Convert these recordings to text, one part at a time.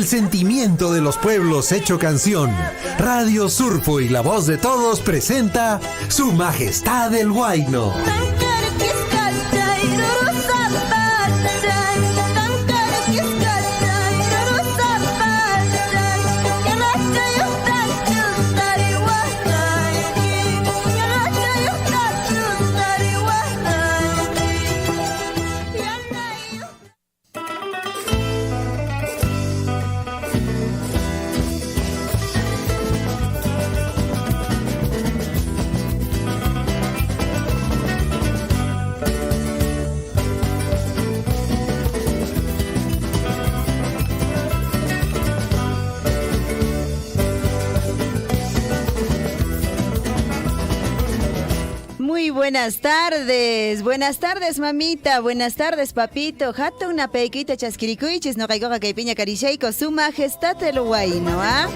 El sentimiento de los pueblos hecho canción. Radio Surfo y la voz de todos presenta Su Majestad el Huayno. Buenas tardes mamita, buenas tardes papito. Jata una pequita chasquiricuichis no caigo que piña carisheiko, Su Majestad el Huayno, ¿ah?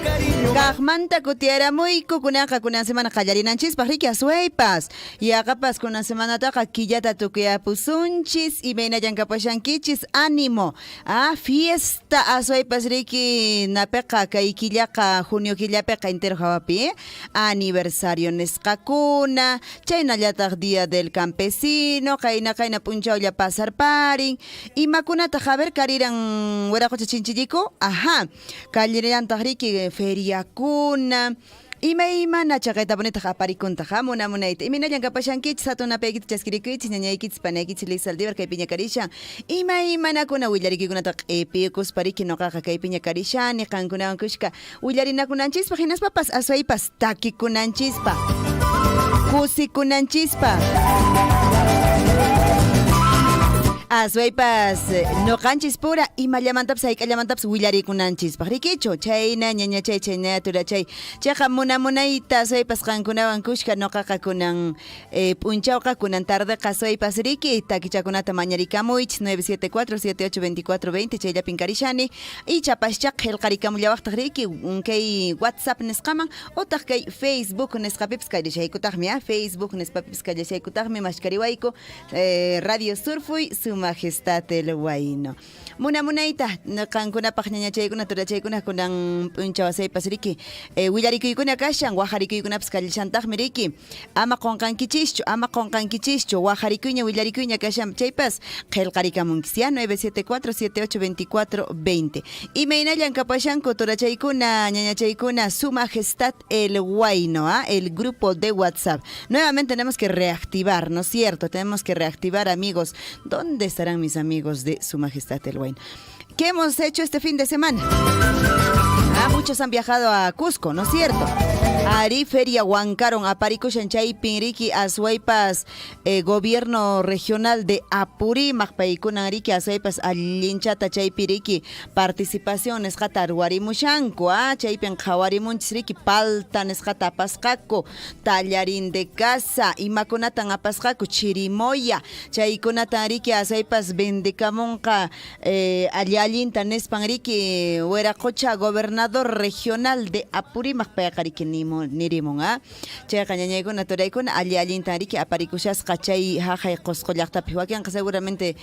Cajmanta cutiera muy cucunaca con una semana callarinanchis parrique a sueipas. Y agapas con una semana taca quillata tuquea pusunchis y veina yancapayanquichis, ánimo. Fiesta a sueipas riki napeca kaikillaka junio quillapeca intero jawapi. Aniversario nescacuna, chayna día del campesino, kaina punchao ya pasar paring, y macunata javer cariran hueracocha chinchillico, caliran tajriki feria cuna. Ima na chaqayta bonita aparicunta jamuna munaita. Imina yankapashankich satuna pequit chasquiriquich ñañaykich panequich lisaldivar kay piña carisha. Ima nakuna willarikkunata epicus pariki noqaqa kay piña carisha ni qankunawan kushka willarinakunanchispa hinas papas aswaypas takikunanchispa. Kusikunancispa. Aswaypas no canchis pura y malamantaps hay calamantaps willarikunancispa. Riquicho, chayna, ñaña chay, chayna, tura chay. Chaja munaita, aswaypas kankunawan kushka no kakakunan punchauka kunan tarde kaswaypas riki, takichakunata mañarikamuich 974-782420, chayla pinkarishani. Y chapaschak helkarikamullawakta riki, kay WhatsApp nesqaman, otak kay Facebook nesqapips kayrishaykutaqmi, Facebook nesqapips kayrishaykutaqmi mashkariwayku, Radio Surfuy, Su Majestad el Huayno. Munaita, kankunapaq ñañachaykuna turachaykuna kunan punchawasaypas riki. Willarikuykuna kashan, wajarikuykunapas kallishantaqmi riki. Ama qonqankichischu, wajarikuyña willarikuyña kashan chaypas qillqarikamunkis 974-782420. Imaynallan kapashanku turachaykuna ñañachaykuna Su Majestad el Huayno, el grupo de WhatsApp. Nuevamente tenemos que reactivar, ¿no es cierto? Tenemos que reactivar, amigos. ¿Dónde estarán mis amigos de Su Majestad el Huayno? ¿Qué hemos hecho este fin de semana? Muchos han viajado a Cusco, ¿no es cierto? Ari feria Huancaron, Aparikushan Chaypin Riki Azuaypas, gobierno regional de Apurímac, Paikuna Riki Azuaypas, Allinchata Chaypiriki, participaciones Jatar Warimushanko, Chaypin Jawarimunchis Riki, Paltanes Jata Pascaco, Tallarín de Casa, Imakunatan Apascaco, Chirimoya, Chaykunatan Riki Azuaypas, Bendecamonca, Alialinta Nespan Riki, Hueracocha, gobernador regional de Apurímac, Payacariki Nirimon, Chayqa ñañaykuna turaykuna allintan riki aparikushasqa chay haqay qusqullaqtapi wakinqa seguramente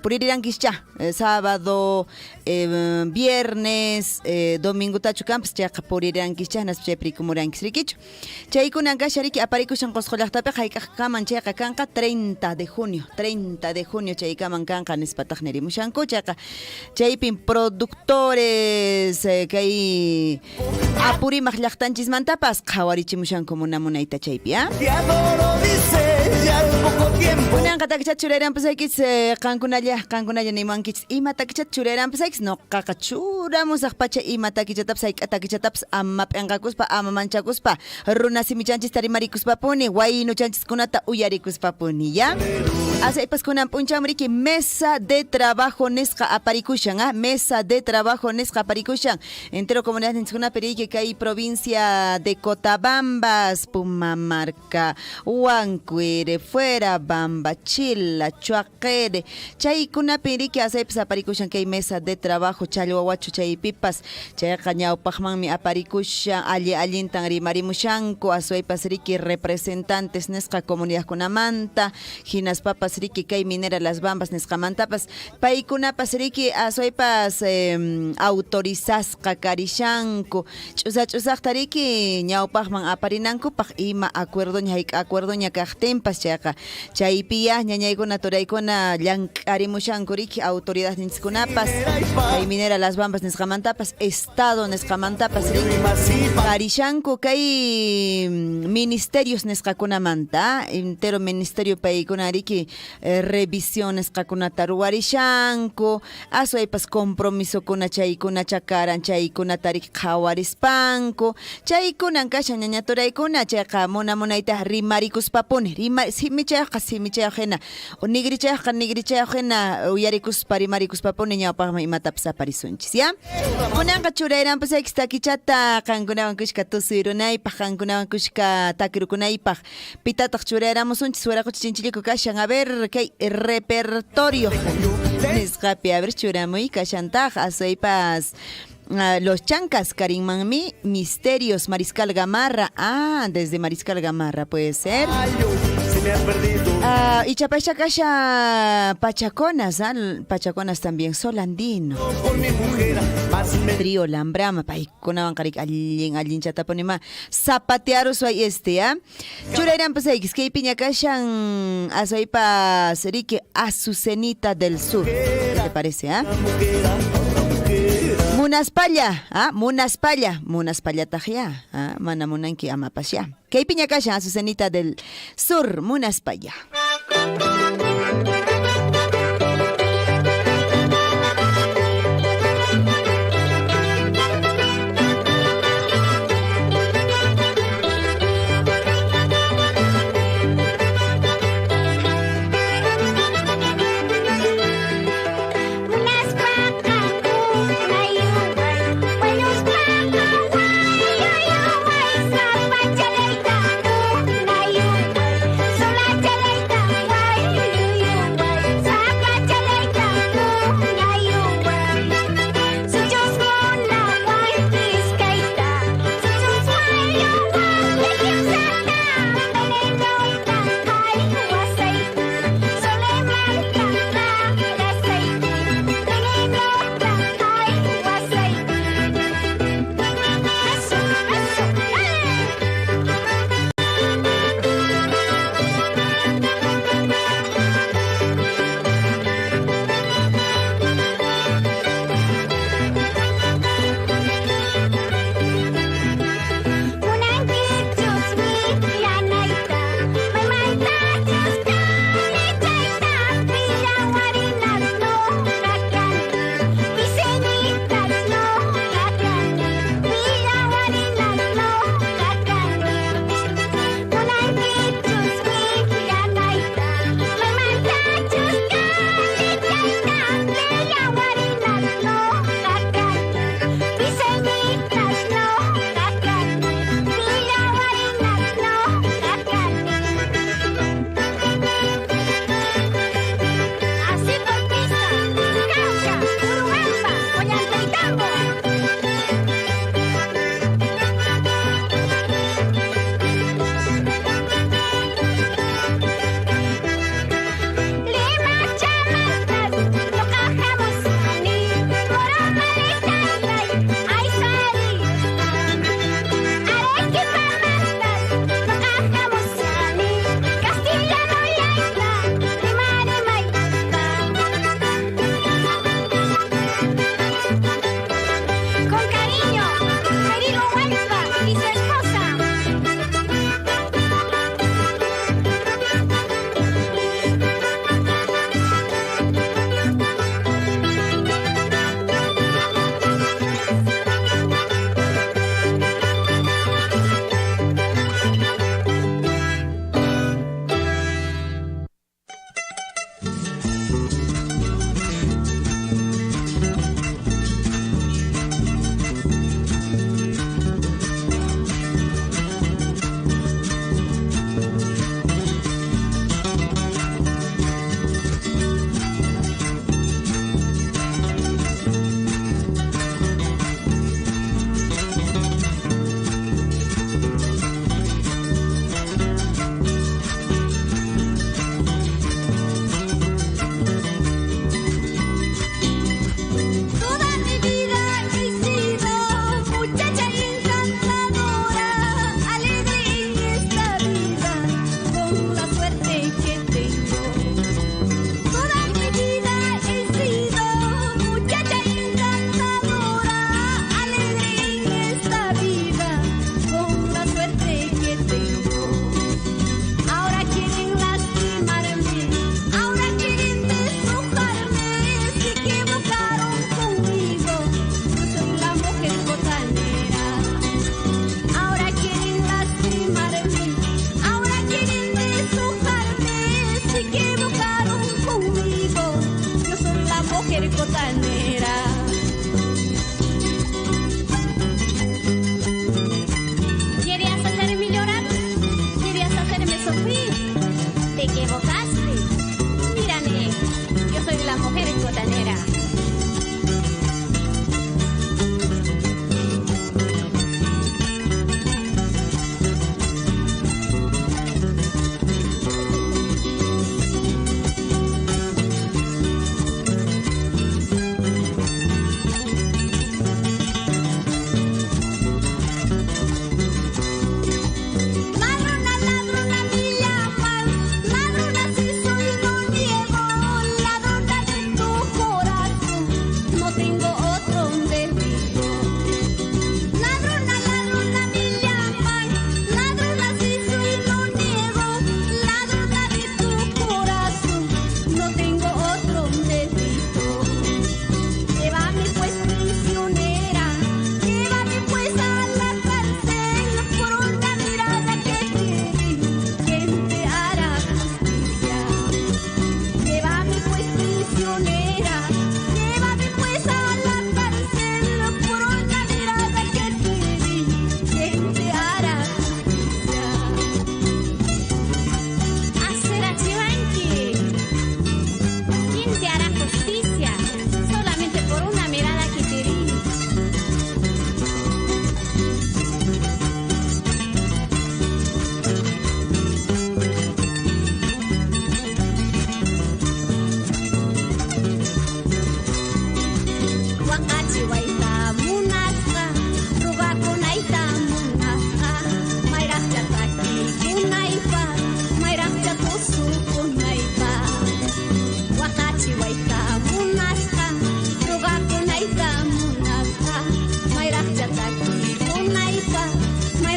puririrankischá sábado, viernes, domingutachu kanpas chayqa puririrankischá nas chaypirikumurankish rikichu. Chaykunan kasha riki aparikushan qusqullaqtapi hayk'aqkaman chayqa kanqa 30 de junio chaykaman kanqa nispataq nirimushanku chayqa chaypin productores kay Apurímac llaqtanchisman tapas qhawarichimushanku munaita chaypi, Kunanqa takichat churayranpasaykichis qankunalla nimankichis ima takichat churayranpasaykichis noqaqa churamusaq pacha ima takichatapis hayk'atakichatapis ama p'inqakuspa ama manchakuspa runa simichanchis tarimaricuspapuni waynuchanchiskunata uyarikuspapuni, Asaypas kunan punchamriki mesa de trabajo nisqa aparikushan, mesa de trabajo nisqa aparikushan entero comunidad nisquna periki kay provincia de Cotabambas, Pumamarca, Huancuire, Fuera Bamba, Chila, Chuaquere, chaykuna periki asaypas aparikushan kay mesa de trabajo challwawachu chaypipas chayqa ñawpaqmanmi aparikushan allintan rimarimushanku asaypas riki representantes nisqa comunidad kunamanta hinas papas Mantapas Riki, Kay Minera Las Bambas, Nescamantapas, Paikunapas Riki, Asoipas autorizas Kakarishanko, Chusachtariki, Ñaupachman Aparinanko, Pach Ima, acuerdo ñakachtempas Chaka, Chaipia, Ñañaigona Toraikona, Yankarimushanko Riki, autoridad Niskunapas, Kay Minera Las Bambas, Nescamantapas, Estado Nescamantapas Riki, Karishanko, Kay ministerios Nescakunamanta, entero ministerio Paikunariki, revisiones Kakunataruarishanko, Asoipas compromiso con Chaikuna Chakaran, Chaikuna Tarik Jawarispanko, Chaikunan Kasha Ñañatoraikuna, Chaka Mona Monaita, Rimaricus Papone, Simichajena, o Nigrichajena, Uyaricus Parimaricus Papone, Ñapama y Matapsa Parisunchis, ¿ya? Monanga Churairan, pues está Kichata, Kangunavan Kushka Tusirunai, Pajangunavan Kushka Takirukunaipa, Pitatak Churairan, Sunchis, Suaracuchinchilico Kashan, a ver qué repertorio. Nescapi, a ver, Churamuy, Kashantaj, Asoipas. Los Chancas, Karim Manmi, Misterios, Mariscal Gamarra. Ah, desde Mariscal Gamarra puede ser. Y Chapachacasha, Pachaconas, Pachaconas también, Solandino. Trío Lambrama, Paikonaban Karik, Allin Chataponema, Zapatearos, soy ¿ah? Churairan, pues, que Piñacashan, Azoipa, Serique, Azucenita del Sur. ¿Qué te parece, ah? Munaspalla, Munaspalla tajia, Manamunanki Amapasya. Kay Piñacasha, Azucenita del Sur, Munaspalla.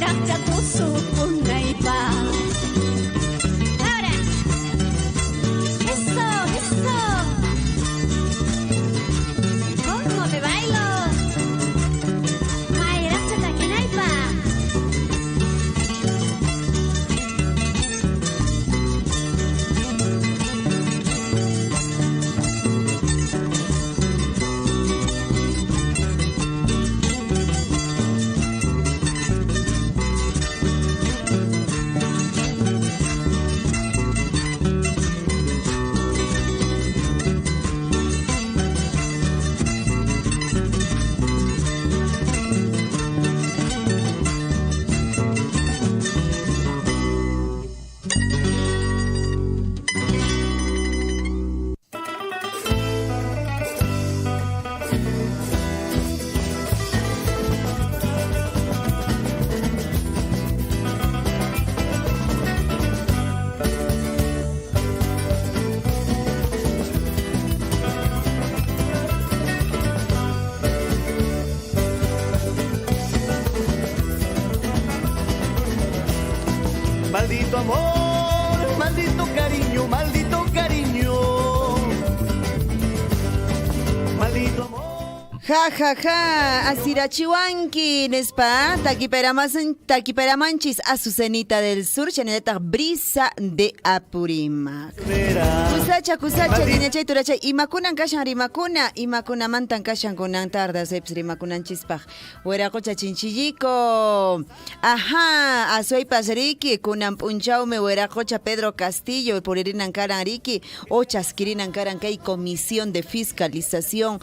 Mayracha tusupunaypa. Ahora. Eso, eso. ¿Cómo me bailo? Mayracha taquinaypa. Maldito amor, maldito cariño, maldito cariño. Maldito amor. Ja, ja, ja, asirachiwanki, Nespa, taquiperamanchis, Azucenita del Sur, chaneleta brisa de Apurímac. Kusacha, niña chay turachay, imakunan kashan rimakuna, imakuna mantan kashan kunan tardas, rimakunan chispaj. Hueracocha chinchillico. Ajá, asoy pasriki, kunan punchaume, hueracocha Pedro Castillo, puriриnan karan riki, o chasquirinan karan kay comisión de fiscalización,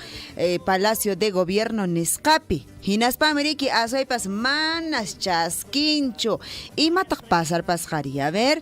Palacio de Gobierno Nescapi. Hinaspa meriki asoypas manas chasquincho. Y matak pasar pasjari. A ver.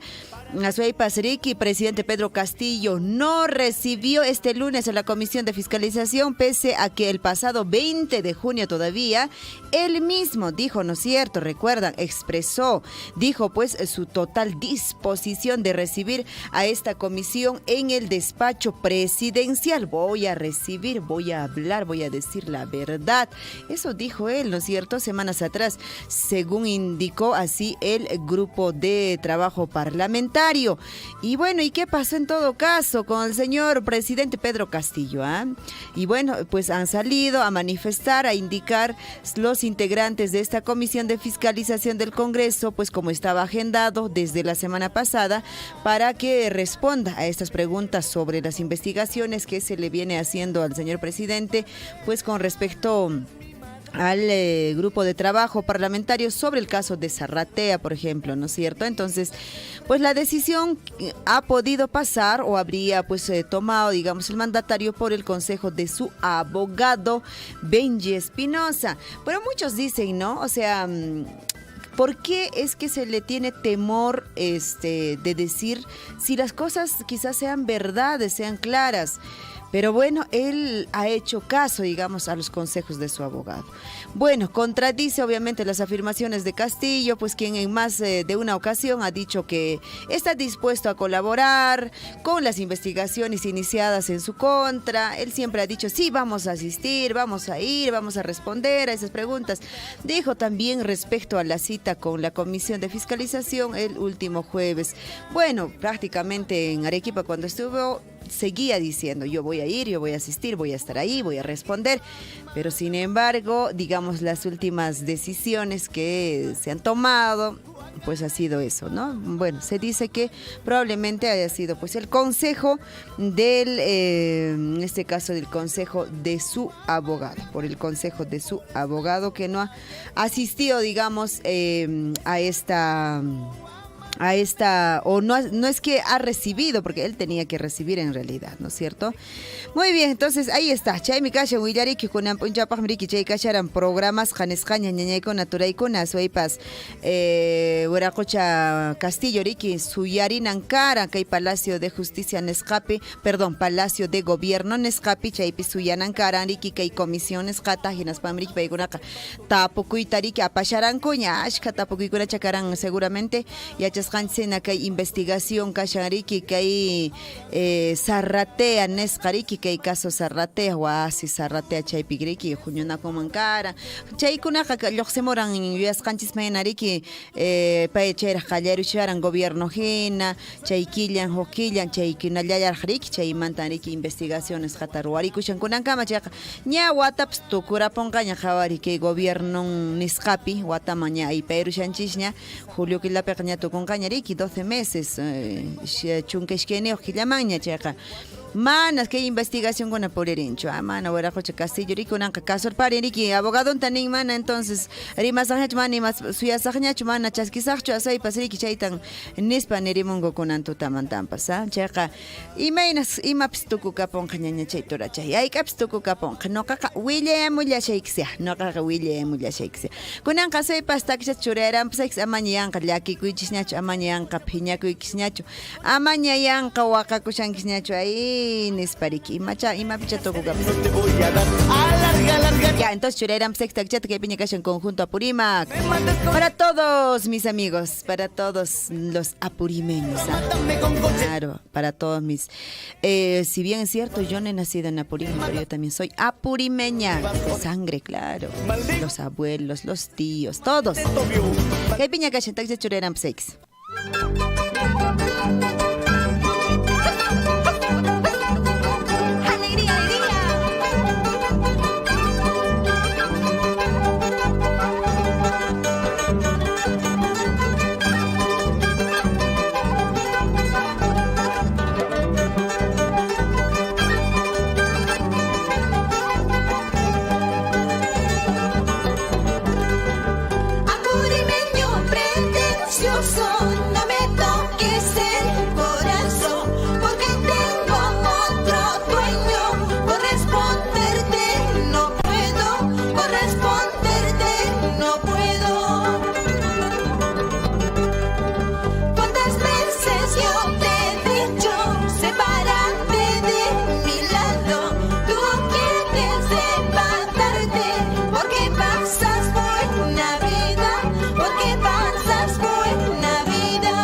Asoypas Riki, presidente Pedro Castillo, no recibió este lunes a la Comisión de Fiscalización, pese a que el pasado 20 de junio todavía, él mismo dijo, ¿no es cierto? Recuerdan, expresó, dijo pues su total disposición de recibir a esta comisión en el despacho presidencial. Voy a recibir, voy a hablar, voy a decir la verdad. Eso dijo él, ¿no es cierto? Semanas atrás, según indicó así el grupo de trabajo parlamentario. Y bueno, ¿y qué pasó en todo caso con el señor presidente Pedro Castillo? Y bueno, pues han salido a manifestar, a indicar los integrantes de esta comisión de fiscalización del Congreso, pues como estaba agendado desde la semana pasada, para que responda a estas preguntas sobre las investigaciones que se le viene haciendo al señor presidente, pues con respecto al grupo de trabajo parlamentario sobre el caso de Zarratea, por ejemplo, ¿no es cierto? Entonces, pues la decisión ha podido pasar o habría pues tomado, digamos, el mandatario por el consejo de su abogado Benji Espinosa. Pero muchos dicen, ¿no? O sea, ¿por qué es que se le tiene temor de decir si las cosas quizás sean verdades, sean claras? Pero bueno, él ha hecho caso, digamos, a los consejos de su abogado. Bueno, contradice obviamente las afirmaciones de Castillo, pues quien en más de una ocasión ha dicho que está dispuesto a colaborar con las investigaciones iniciadas en su contra. Él siempre ha dicho, sí, vamos a asistir, vamos a ir, vamos a responder a esas preguntas. Dijo también respecto a la cita con la Comisión de Fiscalización el último jueves. Bueno, prácticamente en Arequipa cuando estuvo, seguía diciendo, yo voy a ir, yo voy a asistir, voy a estar ahí, voy a responder, pero sin embargo, digamos, las últimas decisiones que se han tomado, pues ha sido eso, ¿no? Bueno, se dice que probablemente haya sido pues el consejo del, en este caso del consejo de su abogado, por el consejo de su abogado que no ha asistido, digamos, a esta, o no es que ha recibido, porque él tenía que recibir en realidad, ¿no es cierto? Muy bien, entonces ahí está. Chay mi kasha willariki kunan punchapaj miriki chay kasharan programas janescaña ñañayko naturaykuna suaypas Hueracocha Castillo riki suyarinan cara kay Palacio de Justicia Nescapi, perdón, Palacio de Gobierno Nescapi chaypi suyanan cara riki kay Comisión Nescata hinaspan riki paykunaka tapukuyta riki apasharankuña ashka tapukuykuna chakaran seguramente yachas nisqanchina kay investigación kashanriki kay Zarratea nesqariki kay caso Zarratea wasi Zarratea chaypikriki huñunakumankara chaykunaqa lluqsimuran yuyasqanchis maynariki pay chayraq qallarisharan gobierno hina chay killan huk killan chaykunallallarqriki chaymantariki investigaciones qata ruwarikushankunankama chayqa ña watapas tukurapunqaña qhawari kay gobierno nisqapi wataman ña aypayrushanchishña julio killapiqa ña tukunqañariki 12 meses chunka ishkayniyuq killamanña chayqa manas que investigación con apuririncho mana wera coche castillo rico nanka casor paririki abogado tanin mana entonces rimasajñach mani mas suyasajñach mana chaskisajcho asay pasriki chaytan nispa nirimungo kunantu tamantampas chayqa imaynas imapis tuku kaponqa ñaña chaytura chay aykapis tuku kaponqa noqaqa willashayksya noqaqa willashayksya kunanqa saypas taksha churayranpas amaña yanqa llakikuychisñachu amaña yanqa phiñakuykisñachu amaña yanqa waqakushankisñachu ay nispariki ima picha tokuga. Ya, entonces churayram sexta chat que piña en conjunto Apurímac. Para todos mis amigos, para todos los apurimeños. Claro, para todos mis. Si bien es cierto, yo no he nacido en Apurímac, pero yo también soy apurimeña. Sangre, claro. Los abuelos, los tíos, todos. Que piña en taxi churayram sex. No me toques el corazón, porque tengo otro dueño. Corresponderte no puedo, corresponderte no puedo. ¿Cuántas veces yo te he dicho, sepárate de mi lado? Tú quieres levantarte, porque pasas buena vida, porque pasas buena vida.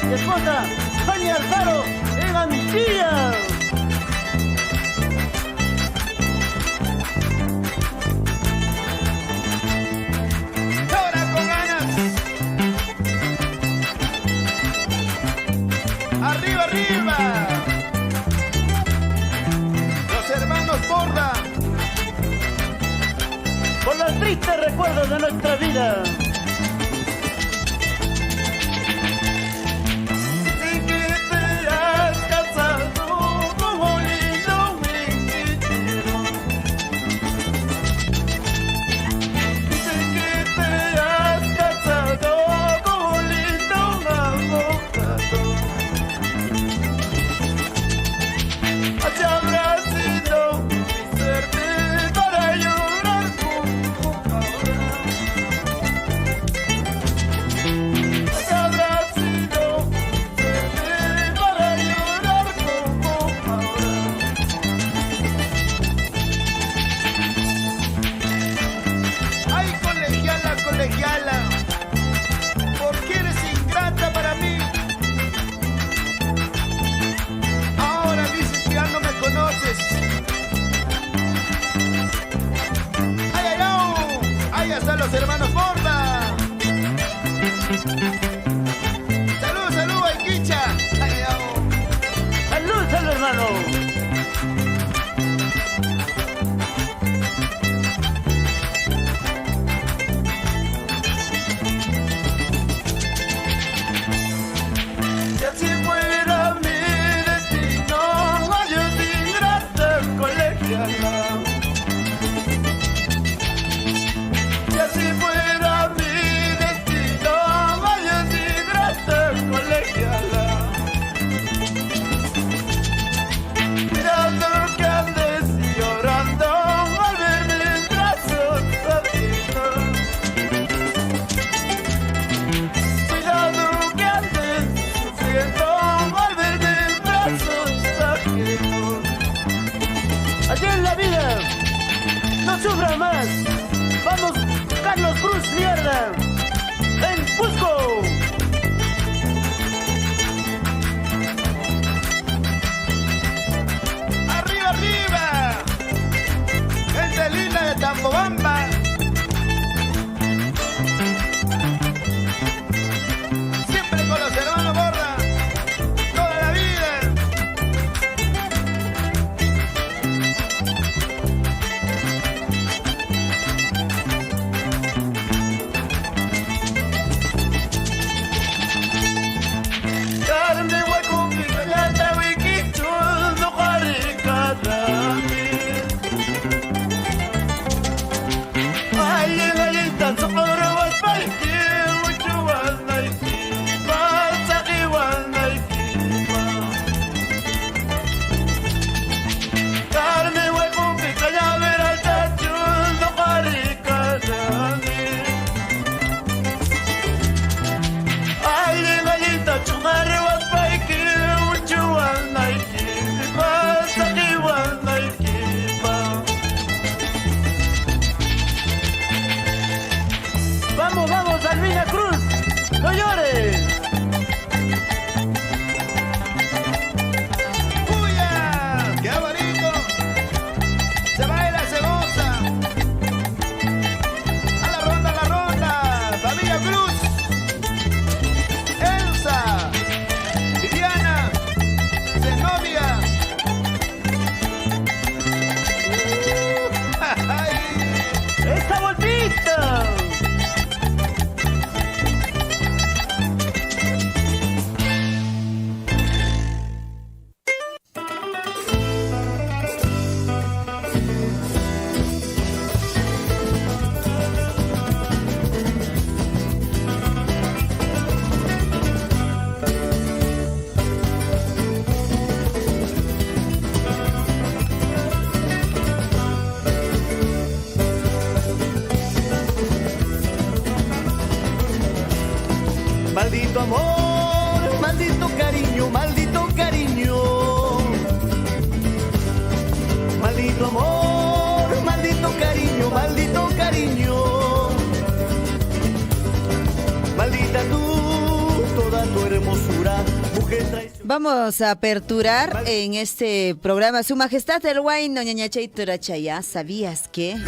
mi esposa, Sonia Alfaro, en Antilla. Ahora con ganas. Arriba, arriba. Los hermanos Borda. Por los tristes recuerdos de nuestra vida. Sé que te has casado con un lindo mexicano. Sé que te has casado con un lindo abogado. Así habrá sido mi suerte para llorar como ahora. Así habrá sido mi suerte para llorar como ahora. Ay, colegiala, colegiala, ¿por qué eres ingrata para mí? Ahora dices que ya no me conoces. ¡Ay, ay, ay! ¡Ahí están los hermanos Borda! ¡Salud, salud, Aiquicha! ¡Ay, ay, ay! ¡Salud, salud, hermano! Si así fuera mi destino, adiós ingrata colegiala. Si así fuera mi destino, adiós ingrata colegiala. Mirando que andes llorando al verme en brazos ajenos. Cuidado que andes sufriendo al verme en brazos ajenos. Allí en la vida, no sufra más. Vamos, Carlos Cruz, mierda. En Cusco. ¡Arriba, arriba! Gente linda de Tambobamba. Siempre con los hermanos Borda. Toda la vida. Vamos a aperturar en este programa Su Majestad el Huayno, ñaña Chay Turachaya. ¿Sabías qué?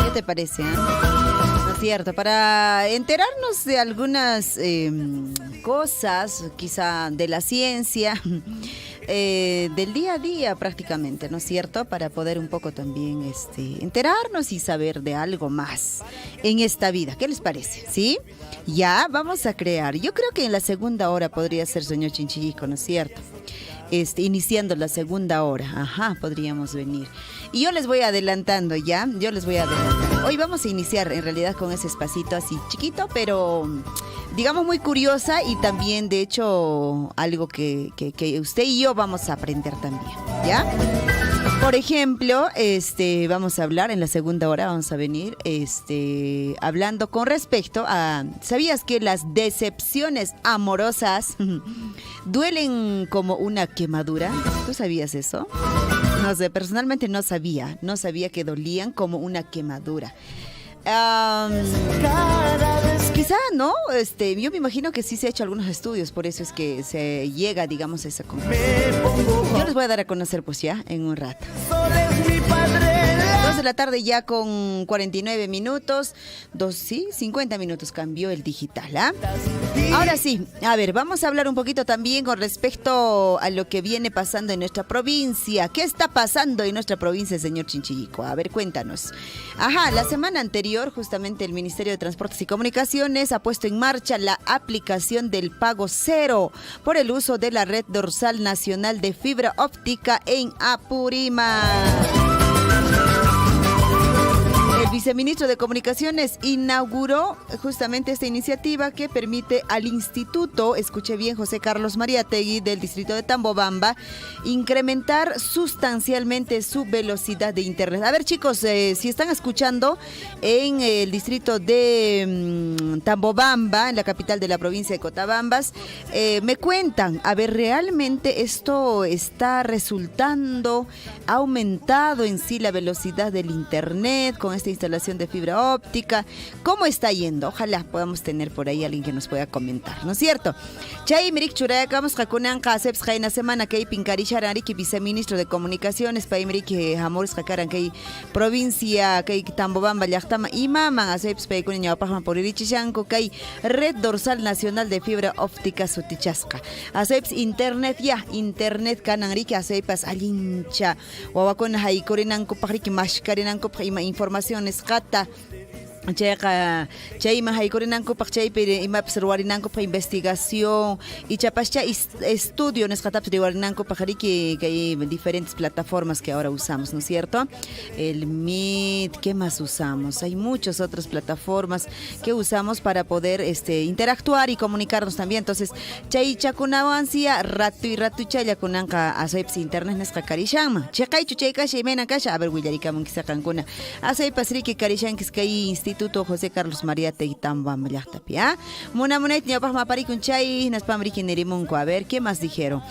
¿Qué te parece? No es cierto, para enterarnos de algunas cosas, quizá de la ciencia, del día a día prácticamente, ¿no es cierto? Para poder un poco también enterarnos y saber de algo más en esta vida. ¿Qué les parece? ¿Sí? Ya vamos a crear. Yo creo que en la segunda hora podría ser señor Chinchillico, ¿no es cierto? Iniciando la segunda hora. Ajá, podríamos venir. Y yo les voy adelantando ya. Yo les voy a adelantar. Hoy vamos a iniciar en realidad con ese espacito así chiquito, pero digamos muy curiosa y también de hecho algo que usted y yo vamos a aprender también. ¿Ya? Por ejemplo, vamos a hablar en la segunda hora, vamos a venir hablando con respecto a, ¿sabías que las decepciones amorosas duelen como una quemadura? ¿Tú sabías eso? No sé, personalmente no sabía que dolían como una quemadura. Quizá, ¿no? Yo me imagino que sí se ha hecho algunos estudios, por eso es que se llega, digamos, a esa conclusión. Yo les voy a dar a conocer, pues ya, en un rato. 2 de la tarde ya con 49 minutos. 50 minutos cambió el digital, ¿ah? Ahora sí, a ver, vamos a hablar un poquito también con respecto a lo que viene pasando en nuestra provincia. ¿Qué está pasando en nuestra provincia, señor Chinchillico? A ver, cuéntanos. Ajá, la semana anterior, justamente el Ministerio de Transportes y Comunicaciones ha puesto en marcha la aplicación del pago cero por el uso de la red dorsal nacional de fibra óptica en Apurímac. El viceministro de Comunicaciones inauguró justamente esta iniciativa que permite al instituto, escuche bien, José Carlos Mariátegui del distrito de Tambobamba, incrementar sustancialmente su velocidad de internet. A ver, chicos, si están escuchando en el distrito de Tambobamba, en la capital de la provincia de Cotabambas, me cuentan, a ver, ¿realmente esto está resultando, ha aumentado en sí la velocidad del internet con esta instalación de fibra óptica? ¿Cómo está yendo? Ojalá podamos tener por ahí alguien que nos pueda comentar, ¿no es cierto? Chay Mirik Churayakamos Hakunan Kaseps Jaina semana que Pinkarisharari, que viceministro de Comunicaciones, Paimrik Hamores Hakaran, que provincia, que Tambobamba, Yachtama, y Maman, Aseps Peikunia Pajan por Irichishanko, que red dorsal nacional de fibra óptica Sutichasca. Aseps internet ya, internet Kananrik, Asepas Alincha, Wawakon Haikorinanko, Pajrik Mashkarinanko, información escata chayma haykurinanku paqchaypi imapas ruwarinanku pa investigación y chapascha estudio nesqatapas ruwarinanku pajariki que hay diferentes plataformas que ahora usamos, ¿no es cierto? El Meet, ¿qué más usamos? Hay muchas otras plataformas que usamos para poder interactuar y comunicarnos también. Entonces, chay chakunawansia rato y chaya kunanka asayps internet nesqa karishanma. Chaqay chuchayka shaymena kasha, a ver willarikamun kisaqankuna. Asaypas riki karishankis kay Instituto José Carlos Mariátegui Tambobamba llaqtapi, ¿ah? Munamunayt ñawpaqma parikun chay naspamriki nerimunku. A ver, ¿qué más dijeron?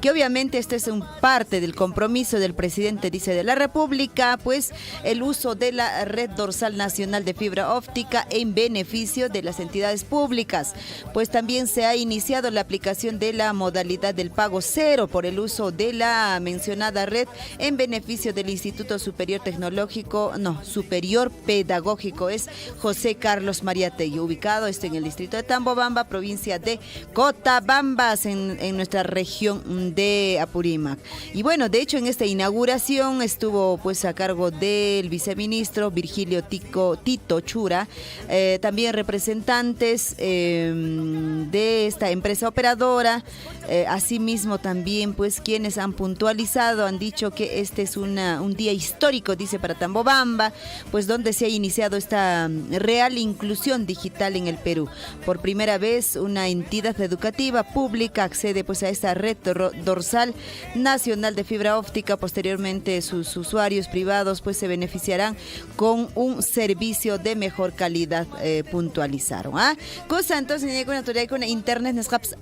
Que obviamente esto es un parte del compromiso del presidente, dice, de la República, pues el uso de la red dorsal nacional de fibra óptica en beneficio de las entidades públicas. Pues también se ha iniciado la aplicación de la modalidad del pago cero por el uso de la mencionada red en beneficio del Instituto Superior Pedagógico, es José Carlos Mariátegui, ubicado en el distrito de Tambobamba, provincia de Cotabambas, en nuestra región de Apurímac. Y bueno, de hecho en esta inauguración estuvo pues a cargo del viceministro Virgilio Tito Chura, también representantes de esta empresa operadora, asimismo también pues quienes han puntualizado, han dicho que este es un día histórico, dice, para Tambobamba, pues donde se ha iniciado esta real inclusión digital en el Perú. Por primera vez una entidad educativa pública accede pues a esta red dorsal nacional de fibra óptica. Posteriormente sus usuarios privados pues se beneficiarán con un servicio de mejor calidad, puntualizaron. Cosa entonces con internet nescaps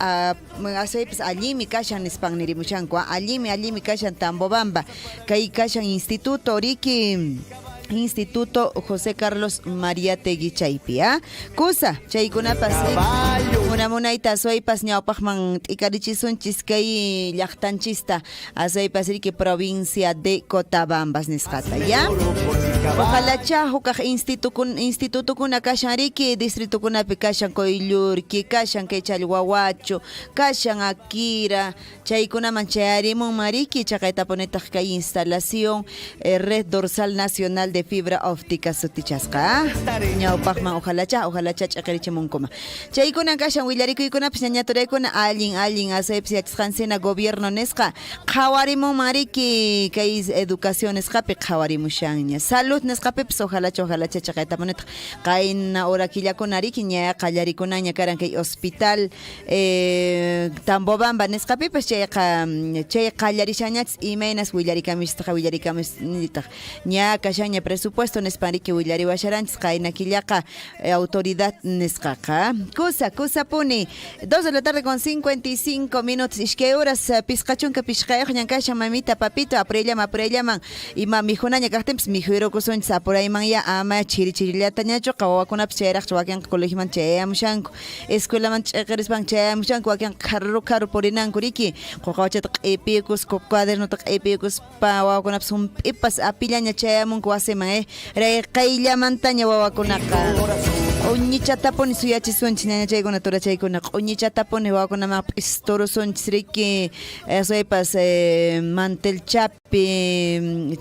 allí mi kashan Spangerimuchanco, allí mi kashan Tambobamba, kai kashan instituto oriki Instituto José Carlos Mariátegui chaypi, kusa chaykunapas una munaita soypas ñawpaqman t'ikarichisunchis kay llaqtanchista asaypas riki provincia de Cotabambas nisqata, ya. Ojalá hukaq institutukuna kashan riki distritukunapi kashan Coyllurki, kashan kay Challwawachu, kashan Akira, chaykunaman chayarimun mariki chaqaytapunitaq kay instalación red dorsal nacional de fibra óptica sutichasqa. Ñawpaqman ojalá ch'aqirichimunkuma. Chaykunan kashan willarikuykuna ñañaturaykuna allin asaypis yachasqansina gobierno nisqa qhawarimun mariki kay educación nisqapi qhawarimushanña. Salud nisqapipis ojalá chaqaytapunitaq qayna hora killakuna riki ña qallarikunaña karan kay hospital Tambobamba nisqapipis chay qallarishañachis imaynas willarikamisnitaq ña kashaña presupuesto nispanriki willariwasharanchis qayna killaqa autoridad nisqaqa. Kusa puni 2 de la tarde con 55 minutos. Ishkay horas pisqachunka pishqayuq ñankashan mamita papito apurayllaman ima mijunaña kaqtinpis mijuirukusunchis apurayman ya ama chirichirillatañachu wawakunapas chayraqchu wakinqa colegioman chayamushanku escuelaman ch'iqirispan chayamushanku wakinqa karu purinanku riki quqawachata q'ipikus cuadernota q'ipikuspa wawakunapas hump'ipas apillaña chayamunku wasiman qayllamantaña wawakunaqa uñichatapuni suyachisунchis ñaña chaykuna turachaykuna uñichatapuni wawakunaman p'isturusunchis riki soypas mantelchapi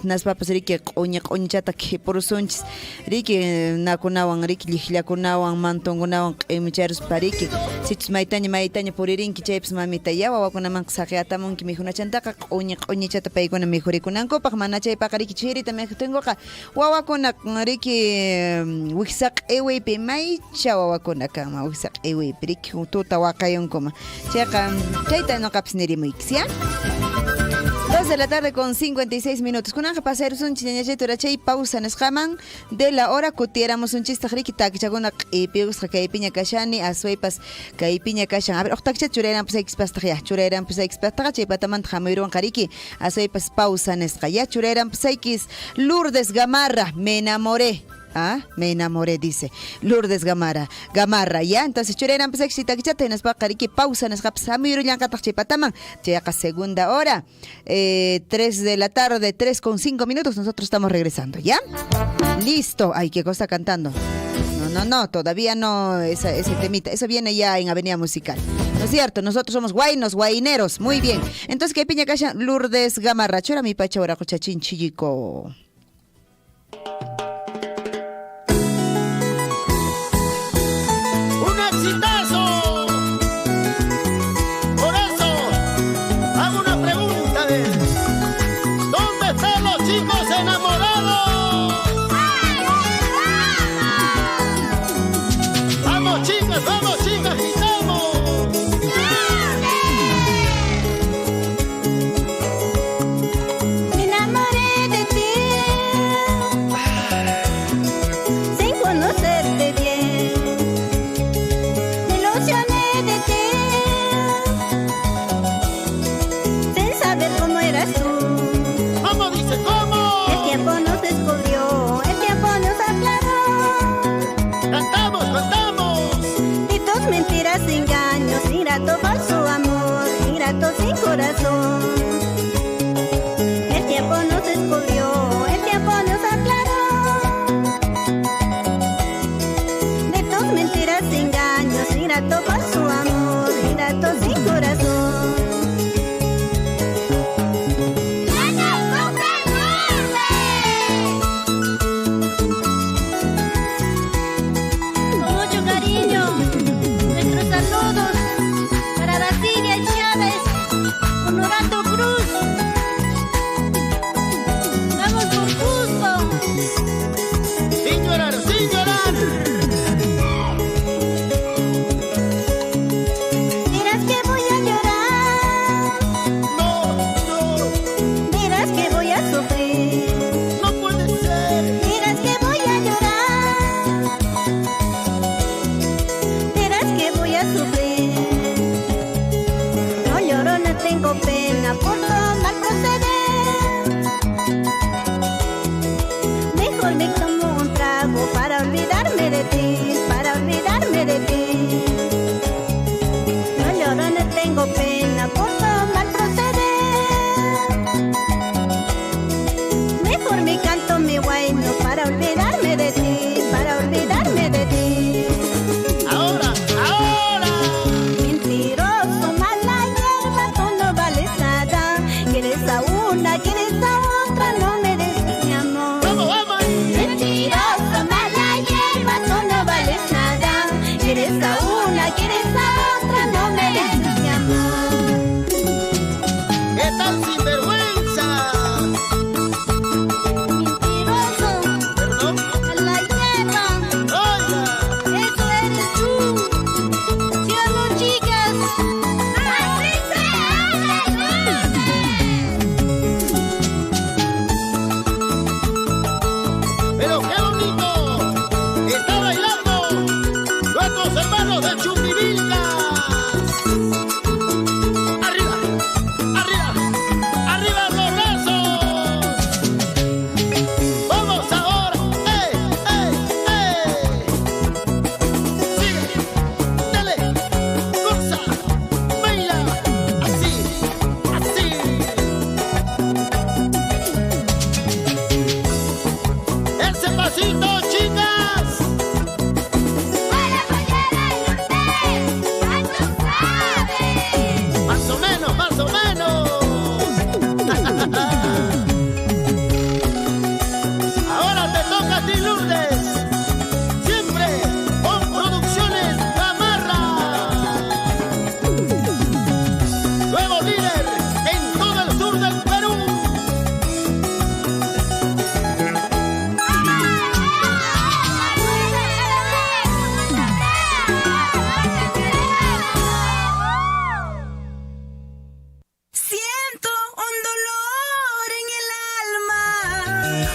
naspapas riki q'uñichata qhipurusunchis riki nakunawan riki lliqllakunawan mantunkunawan q'imicharuspa riki sichus maytaña puririnki chaypis mamita ya wawakunaman saqyatamunki mijunachantaqa q'uñichata paykuna mijurikunankupaq mana chaypaqa riki chirita mijutinkuqa wawakuna riki wiksa q'iwiypi maycha wawakuna kanma wiksa q'iwiypi riki tuta waqayunkuma chayqa chayta nuqapis nirimuykiz, ya. 2 de la tarde con 56 minutos. Kunanja pasaros un chiñachetura chay pausa nesqaman de la hora kutiéramos un chista riki takichaguna q'ipius kaypiña kashani asuipas kaypiña kashan. A ver, octacha churayran pues expasta ya. Churayran pues expasta chay patamanta jamuiruan qariki asuipas pausa nesqa ya. Churayran pues Lourdes Gamarra, me enamoré. Me enamoré, dice Lourdes Gamarra, ya. Entonces churayran pues exitakichata y nos va qariki pausa nesqapas jamiru llankataq chay pataman. Chayaqa segunda hora 3 de la tarde 3 con 5 minutos. Nosotros estamos regresando, ¿ya? Listo. Ay, ¿qué cosa cantando? No, todavía no ese temita. Eso viene ya en Avenida Musical. ¿No es cierto? Nosotros somos guaineros. Muy bien. Entonces, ¿qué piña casha? Lourdes Gamarra. Chora mi pacha ora cochachín chillico. ¡Un exitazo! Por eso hago una pregunta de ¿dónde están los chicos enamorados? ¡Vamos chicas, gritamos! Me enamoré de ti.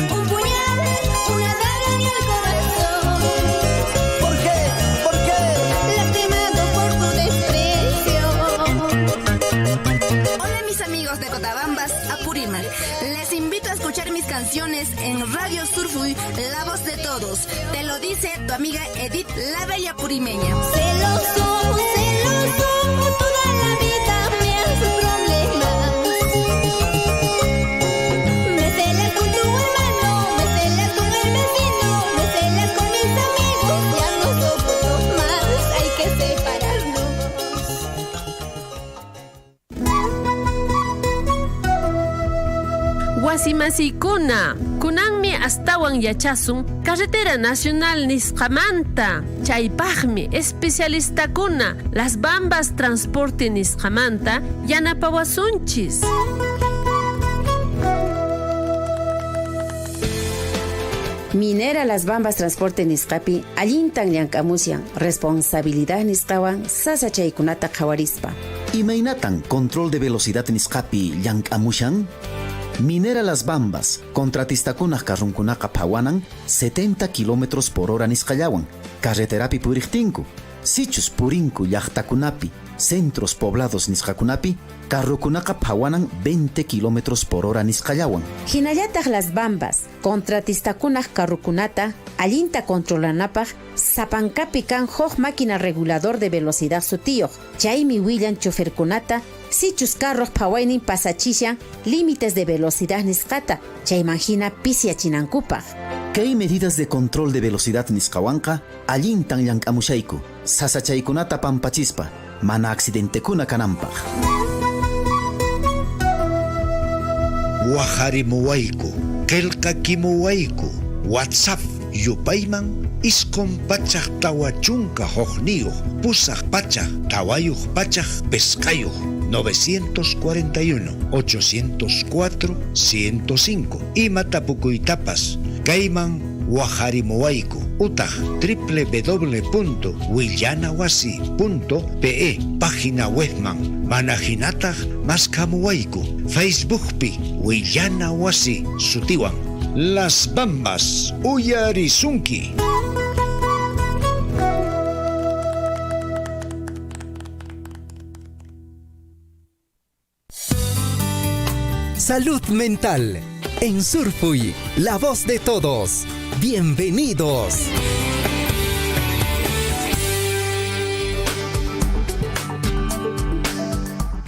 un puñal, una daga en el corazón. ¿Por qué? ¿Por qué? Lastimado por tu desprecio. Hola mis amigos de Cotabambas, Apurímac. Les invito a escuchar mis canciones en Radio Surfuy, la voz de todos. Te lo dice tu amiga Edith, la bella purimeña. Celoso, toda la vida me haces problemas. Me celas con tu hermano, me celas con el vecino, me celas con mis amigos. Ya no soporto más, hay que separarnos. Wasimasikuna, kunanmi astawan yachasun carretera nacional nisqamanta. Chaypaqmi especialistakuna Las Bambas Transporte nisqamanta yanapawasunchis. Minera Las Bambas Transporte nisqapi allintan llankamusyan responsabilidad nisqawan sasachaykunata qhawarispa. Imaynatan control de velocidad nisqapi llankamushan. Minera Las Bambas, contratistakunaq karrunkunaqa phawanan 70 km/h nisqallawan, carreterapi puriqtinku. Sichus purinku llaqtakunapi, centros poblados nisqakunapi, carrukunaqa phawanan 20 km/h nisqallawan. Hinallataq Las Bambas, contratistakunaq carrukunata allinta controlanapaq sapankapi kan huk máquina regulador de velocidad sutiyuq. Chaymi willan choferkunata sichus carros phawaynin pasachishan límites de velocidad nisqata, chaymangina pisiachinankupaq. Kay medidas de control de velocidad nisqawanqa allintan llankamushayku, sasachaykunata pampachispa, mana accidentekuna kananpaq. Waharimuwayku, qillqakimuwayku, WhatsApp yupayman isqun pachaq tawa chunka hukniyuq, pusaq pachaq tawayuq pachaq pesqayuq. 941-804-105 ima tapukuytapas kayman waqharimuwayku utaq www.willanawasi.pe página webman mana hinataq maskamuwayku Facebookpi Willanawasi sutiwan Las Bambas uyarisunki. Salud mental. En Surfuy, la voz de todos. Bienvenidos.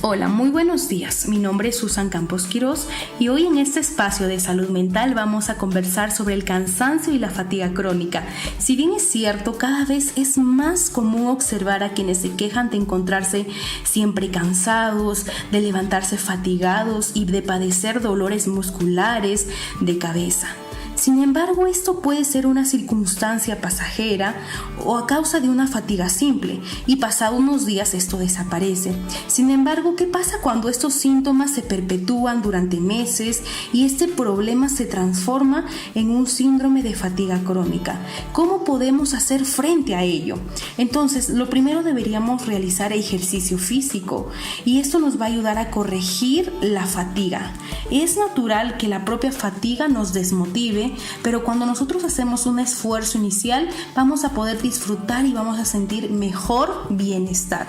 Hola, muy buenos días. Mi nombre es Susan Campos Quirós y hoy en este espacio de salud mental vamos a conversar sobre el cansancio y la fatiga crónica. Si bien es cierto, cada vez es más común observar a quienes se quejan de encontrarse siempre cansados, de levantarse fatigados y de padecer dolores musculares de cabeza. Sin embargo, esto puede ser una circunstancia pasajera o a causa de una fatiga simple y pasado unos días esto desaparece. Sin embargo, ¿qué pasa cuando estos síntomas se perpetúan durante meses y este problema se transforma en un síndrome de fatiga crónica? ¿Cómo podemos hacer frente a ello? Entonces, lo primero deberíamos realizar ejercicio físico y esto nos va a ayudar a corregir la fatiga. Es natural que la propia fatiga nos desmotive, pero cuando nosotros hacemos un esfuerzo inicial vamos a poder disfrutar y vamos a sentir mejor bienestar.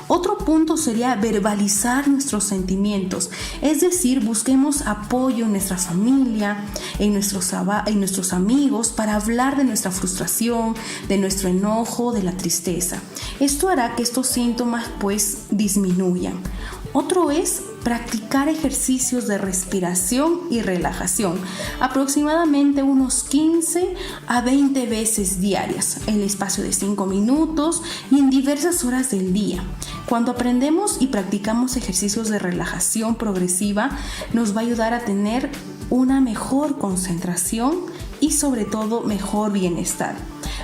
Otro punto sería verbalizar nuestros sentimientos, es decir, busquemos apoyo en nuestra familia, en nuestros amigos para hablar de nuestra frustración, de nuestro enojo, de la tristeza. Esto hará que estos síntomas pues disminuyan. Otro es practicar ejercicios de respiración y relajación, aproximadamente unos 15 a 20 veces diarias, en el espacio de 5 minutos y en diversas horas del día. Cuando aprendemos y practicamos ejercicios de relajación progresiva, nos va a ayudar a tener una mejor concentración y sobre todo mejor bienestar.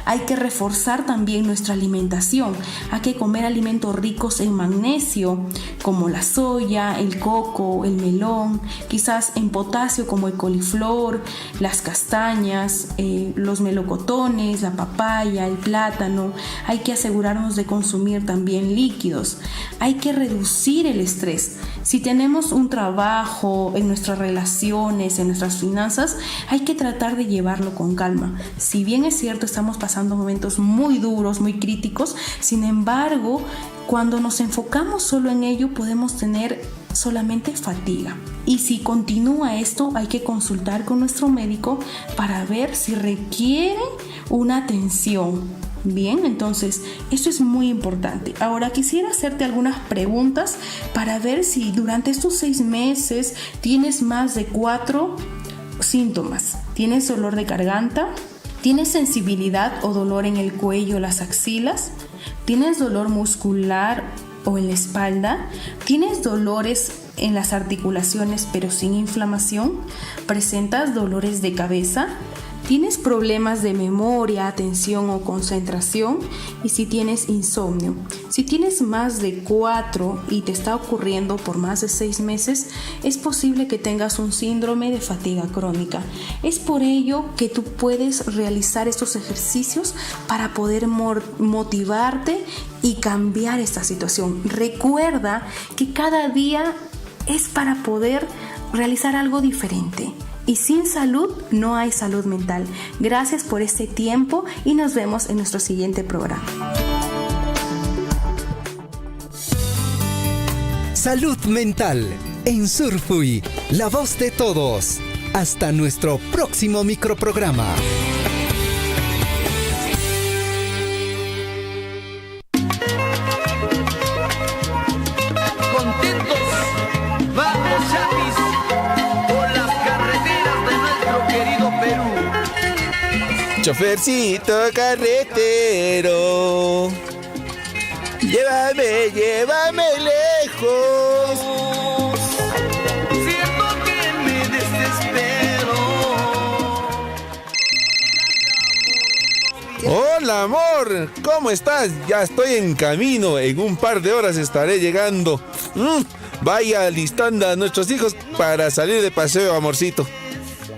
Hay que reforzar también nuestra alimentación. Hay que comer alimentos ricos en magnesio, como la soya, el coco, el melón, quizás en potasio como el coliflor, las castañas, los melocotones, la papaya, el plátano. Hay que asegurarnos de consumir también líquidos. Hay que reducir el estrés. Si tenemos un trabajo, en nuestras relaciones, en nuestras finanzas, hay que tratar de llevarlo con calma. Si bien es cierto, estamos pasando momentos muy duros, muy críticos, sin embargo, cuando nos enfocamos solo en ello, podemos tener solamente fatiga. Y si continúa esto, hay que consultar con nuestro médico para ver si requiere una atención. Bien, entonces, esto es muy importante. Ahora quisiera hacerte algunas preguntas para ver si durante estos 6 meses tienes más de 4 síntomas. ¿Tienes dolor de garganta? ¿Tienes sensibilidad o dolor en el cuello o las axilas? ¿Tienes dolor muscular o en la espalda? ¿Tienes dolores en las articulaciones pero sin inflamación? ¿Presentas dolores de cabeza? ¿Tienes problemas de memoria, atención o concentración? Y si tienes insomnio. Si tienes más de 4 y te está ocurriendo por más de 6 meses, es posible que tengas un síndrome de fatiga crónica. Es por ello que tú puedes realizar estos ejercicios para poder motivarte y cambiar esta situación. Recuerda que cada día es para poder realizar algo diferente. Y sin salud no hay salud mental. Gracias por este tiempo y nos vemos en nuestro siguiente programa. Salud mental en Surfui, la voz de todos. Hasta nuestro próximo microprograma. Contentos, vamos Chapis, por las carreteras de nuestro querido Perú. Chofercito carretero, llévame lejos. Siento que me desespero. Hola amor, ¿cómo estás? Ya estoy en camino, en un par de horas estaré llegando. Vaya alistando a nuestros hijos para salir de paseo, amorcito.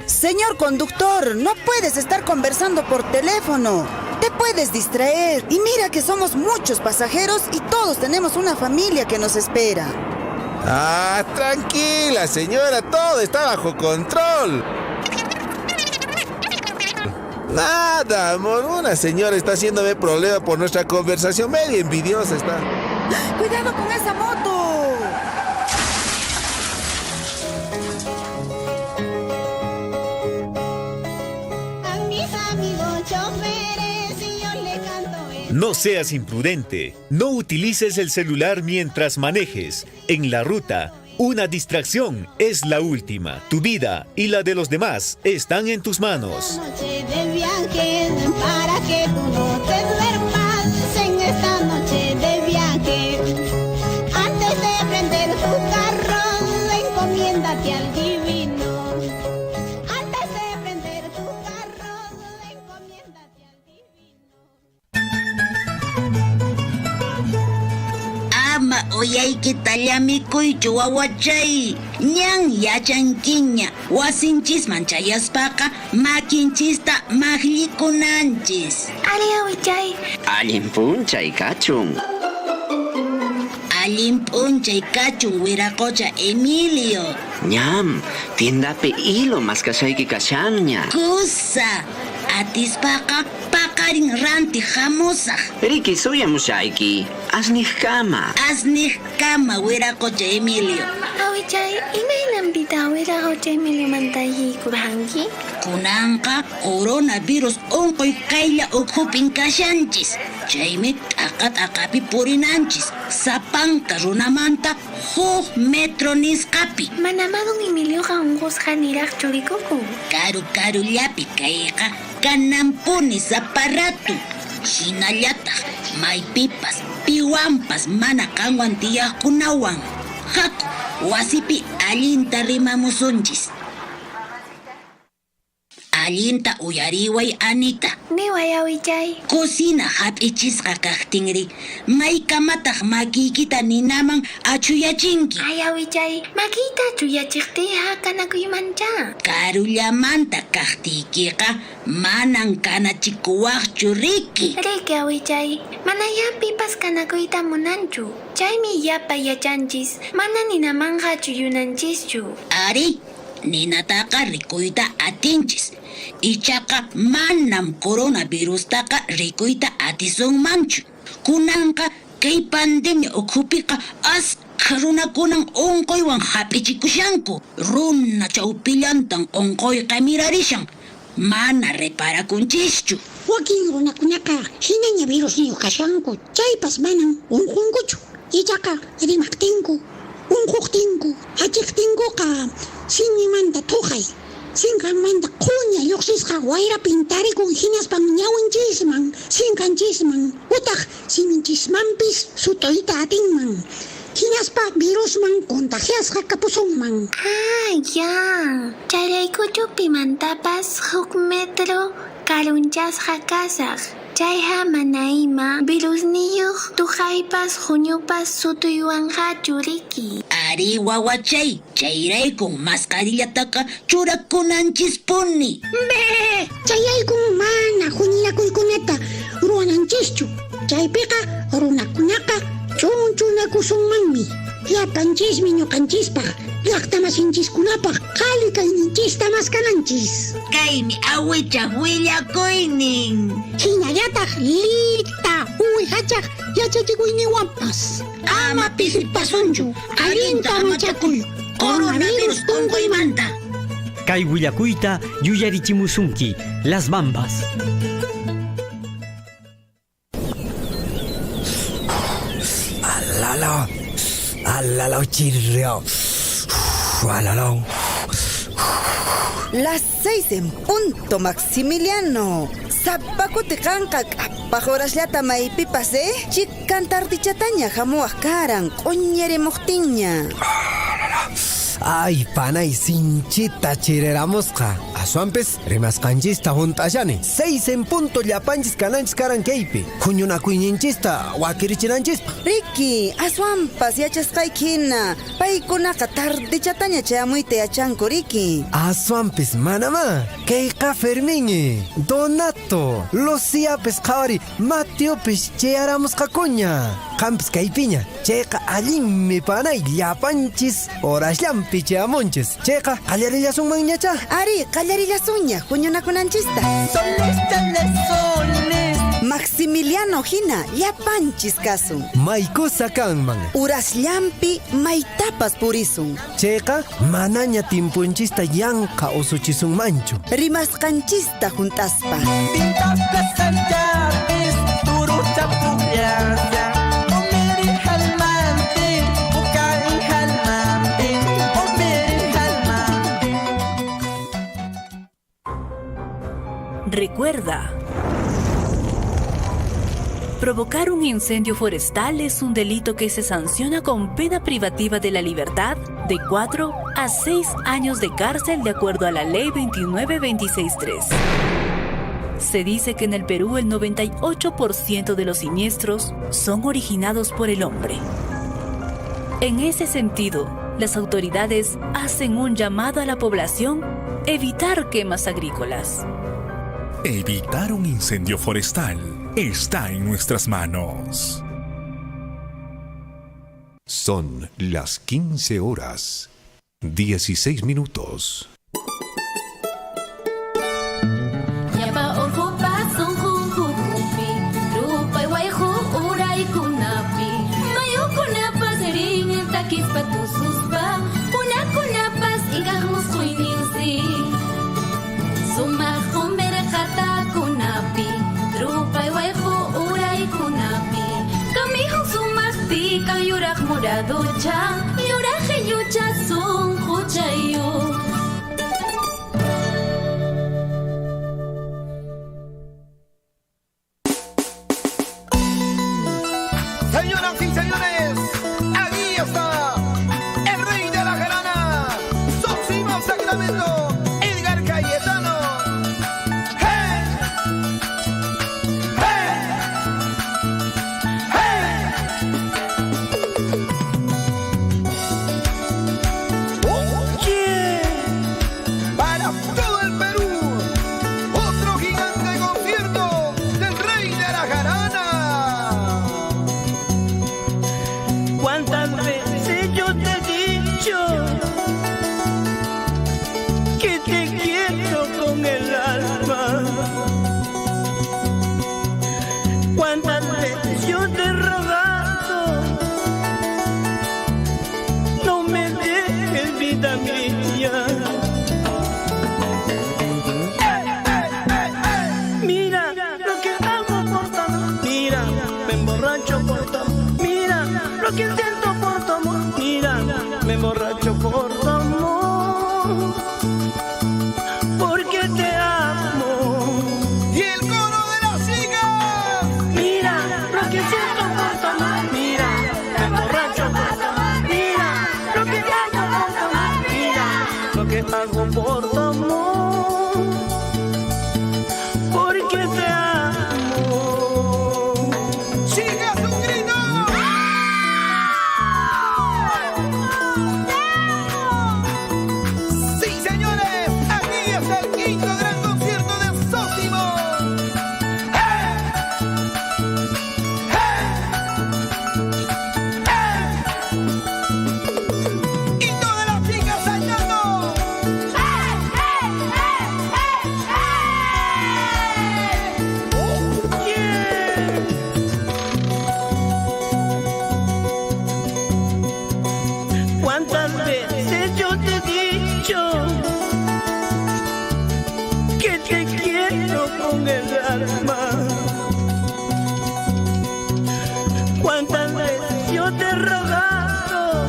Señor conductor, no puedes estar conversando por teléfono. Te puedes distraer. Y mira que somos muchos pasajeros y todos tenemos una familia que nos espera. Ah, tranquila señora, todo está bajo control. Nada, amor, una señora está haciéndome problema por nuestra conversación, medio envidiosa está. ¡Cuidado con esa moto! A mis amigos choferes y yo le canto No seas imprudente. No utilices el celular mientras manejes. En la ruta, una distracción es la última. Tu vida y la de los demás están en tus manos. noche de viaje para que tú no te duermas en esta noche de viaje. Antes de prender tu carro, encomiéndate al divino. Antes de prender tu carro, encomiéndate al divino. Ama oyayki tallamikuychu wawachay. Ñan yachankiña wasinchisman chayaspaqa makinchista makllikunanchis. Ali awichay. Allin p'unchay kachun. Allin p'unchay kachun wiraqucha Emilio. Ñam, tiendapi hilo maskashayki kashanña. Kusa, atispaqa paqarin ranti hamusaq. Riki suyamushayki, asniq kama wiraqucha Emilio. Awichay, imaynampita wiraqucha Emilio mantaykurhanki? Kunanqa coronavirus unquy qaylla uqhupin kashanchis. Chaymi t'aqapi purinanchis. Sapanka runamanta 1 metro nisqapi. Manamadun Emilioqa unqusqa niraq churikuku. Karullapi kayqa kanampuni saparatu. Hinallataq maypipas piwanpas mana kanwan tiyaqkunawan. Haku wasipi allinta rimamusunchis. allinta uyariway Anita. Niwayawichay. Cocina hap'ichisqa kaqtinri maykamataq makiykita ninaman achuyachinki. Ayawichay, makita chuyachiqtiqa kanakuymancha. Karullamanta kaqtiykiqa manan kanachikuwaqchu Riki. Riki awichay, mana yapipas kanakuyta munanchu. Chaymi yapa yachanchis, mana ninamanja chuyunanchischu. Ari, ninataqa rikuyta atinchis. Ichaqa manam coronavirustaqa rikuyta atisunmanchu. Kunanqa kay pandemia ukhupiqa asqa runakunan unquywan hap'ichikushanku. Runa chawpillantan unquyqa mirarishan. Mana reparakunchischu. Wakin runakunaqa hinaña virus niyu kashanku. Chaypas manan unqunkuchu. Ichaqa rimaqtinku, unquqtinku, achiqtinkuqa sinmimanta tuqay. Sinqanmanta quña lluqsisqa wayra pintarikun hinaspan ñawinchisman, sinqanchisman, utaq siminchismanpis sutuyta atinman. Hinaspa virusman contagiasqa kapusunman. Ya. Chayraykuchu pimantapas huk metro karunchasqa kasaq. Chayha mana ima virus niyuq tuqaypas huñupas sutuywanqachu Riki. Ari wawachay, chayraykun mascarillataqa churakunanchispuni. Chayaykun mana huñirakuykunata ruwananchischu. Chaypiqa runakunaqa chunchunakusunmanmi. Llapanchismi ñuqanchispaq, llaqtamasinchiskunapaq qhali kayninchista maskananchis. Kaymi awichaq willakuynin. Hinallataq lita uwihachaq yachachikuyniwanpas. Ama pisipasunchu, allinta machakuy, coronavirus unquymanta. Kay willakuyta yuyarichimusunki, Las Bambas. Alala, chirrio. Alala. Las 6 en punto, Maximiliano. Zapacote canca, pajorasllata maipipas, Chicantartichataña, jamuas caran, coñere mojtiña. Ay, panay, sinchita chireramusqa. Asuanpis, rimasqanchista juntashani. 6 en punto llapanchis kananchis karan kaypi. Huñunakuyninchista wakirichinanchista. Riki, asuanpas yachasqaykina. Paykunaqa tardichataña chayamuyta yachanku, Riki. Asuanpis manama. Kayqa Fermín, Donato, Luciapis qhawari, Mateopis chayaramusqakuña. Qampis kaypiña. Chayqa allinmi panay llapanchis horashllampi chayamunchis. Chayqa qallarillasunmanñacha. Ari, qallarillasuña, huñunakunanchista. Maximiliano hina, llapanchis kasun. Maykusa kanman. Urasllampi maytapas purisun. Chayqa manaña timpunchista yanqa usuchisunmanchu. Rimasqanchista juntaspa. Recuerda, provocar un incendio forestal es un delito que se sanciona con pena privativa de la libertad de 4 a 6 años de cárcel de acuerdo a la Ley 29263. Se dice que en el Perú el 98% de los siniestros son originados por el hombre. En ese sentido, las autoridades hacen un llamado a la población a evitar quemas agrícolas. Evitar un incendio forestal está en nuestras manos. Son las 15 horas, 16 minutos. Ducha, yuraje yucha son huchayo. Señoras y señores, aquí está el rey de la jarana, Sóximo Sacramento, Edgar Cayetano. con el alma. Cuántas veces yo te he rogado,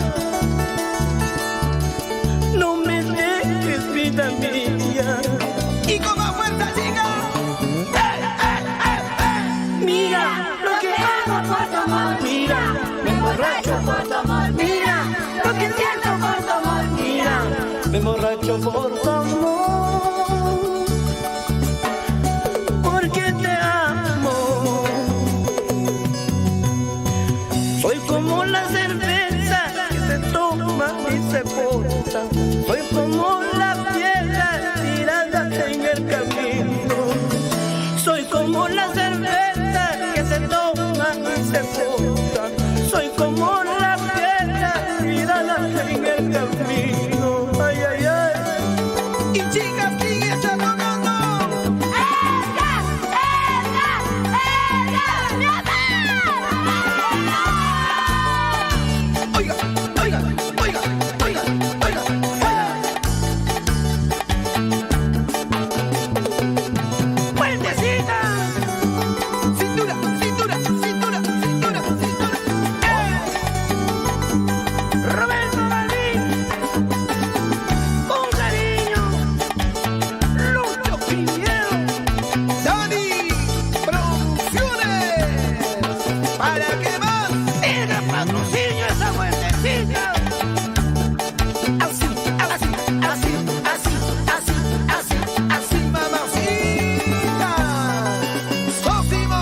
no me dejes, vida mía. Y con más fuerza, chica. Mira lo que hago por tu amor, mira, me emborracho por tu amor, mira lo que siento por tu amor, mira, me emborracho por tu amor, porque te amo. Soy como la cerveza que se toma y se bota, soy como la piedra tirada en el camino, soy como la cerveza que se toma y se bota, soy como la piedra tirada en el camino. Ay, ay, ay. Y chicas, sigue tocando. Oiga, oiga, oiga, oiga, oiga. ¡Fuertecita! Cintura, cintura, cintura, cintura, cintura. Roberto Balín, con cariño, Lucho Piñero, Dani Producciones, para que más era patrocinio esa fuertecita. Así, así, así, así, así, así, así, mamacita. Sósimo.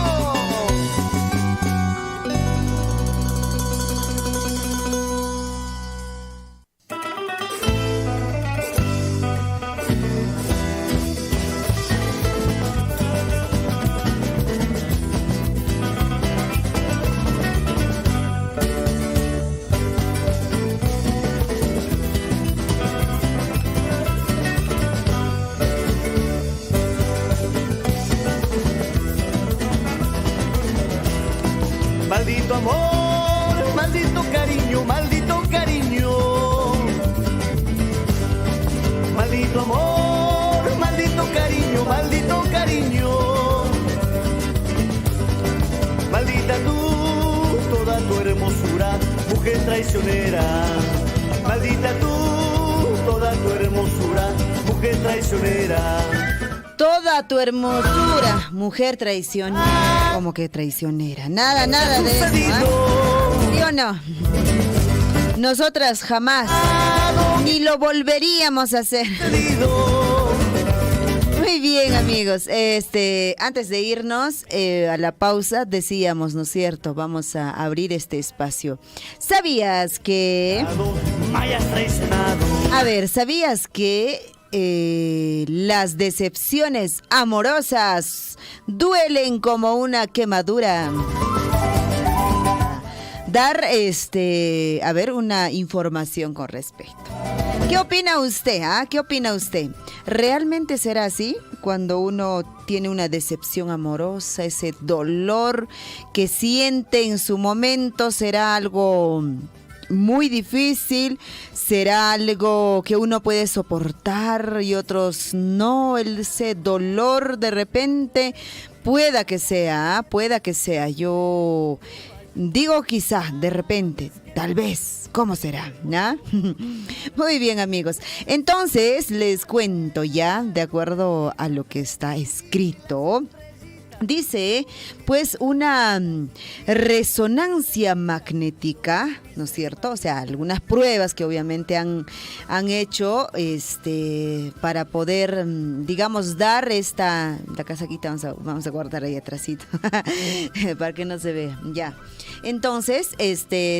Maldito amor, maldito cariño, maldito cariño. Maldito amor, maldito cariño, maldito cariño. Maldita tú, toda tu hermosura, mujer traicionera. Maldita tú, toda tu hermosura, mujer traicionera. Toda tu hermosura, mujer traicionera. ¿Cómo que traicionera? Nada, nada de eso, ¿eh? ¿Sí o no? Nosotras jamás, ni lo volveríamos a hacer. Muy bien, amigos. Antes de irnos a la pausa, decíamos, ¿no es cierto? Vamos a abrir este espacio. ¿Sabías que? A ver, ¿sabías que las decepciones amorosas duelen como una quemadura? Dar, a ver, una información con respecto. ¿Qué opina usted? ¿Qué opina usted? ¿Realmente será así? Cuando uno tiene una decepción amorosa, ese dolor que siente en su momento, ¿será algo muy difícil? ¿Será algo que uno puede soportar y otros no? Ese dolor de repente, pueda que sea. Yo digo quizá, de repente, tal vez. ¿Cómo será? ¿No? Muy bien, amigos. Entonces, les cuento ya, de acuerdo a lo que está escrito. Dice, pues, una resonancia magnética, ¿no es cierto? O sea, algunas pruebas que obviamente han hecho para poder, digamos, dar la casaquita, vamos a guardar ahí atrásito, para que no se vea, ya. Entonces,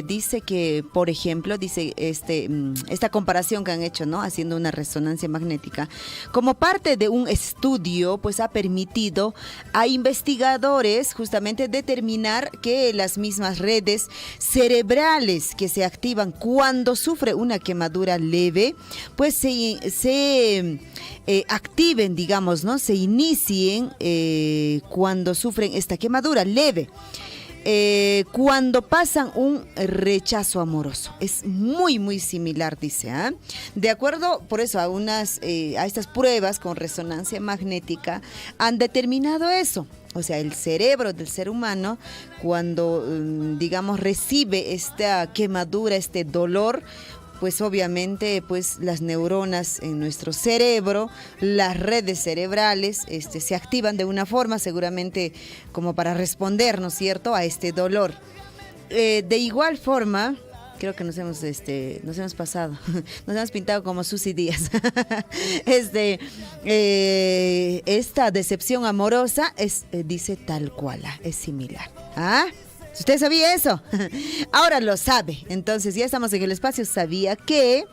dice que, por ejemplo, dice esta comparación que han hecho, ¿no? Haciendo una resonancia magnética, como parte de un estudio, pues ha permitido a investigadores justamente determinar que las mismas redes cerebrales que se activan cuando sufre una quemadura leve, pues se activen, digamos, ¿no? Se inicien cuando sufren esta quemadura leve. cuando pasan un rechazo amoroso. Es muy, muy similar, dice. De acuerdo, por eso, a estas pruebas con resonancia magnética han determinado eso. O sea, el cerebro del ser humano, cuando, digamos, recibe esta quemadura, este dolor, pues obviamente pues las neuronas en nuestro cerebro, las redes cerebrales se activan de una forma seguramente como para responder, ¿no es cierto?, a este dolor. De igual forma, creo que nos hemos pasado, nos hemos pintado como Susy Díaz. Esta decepción amorosa dice tal cual, es similar. ¿Usted sabía eso? Ahora lo sabe. Entonces ya estamos en el espacio. Sabía que...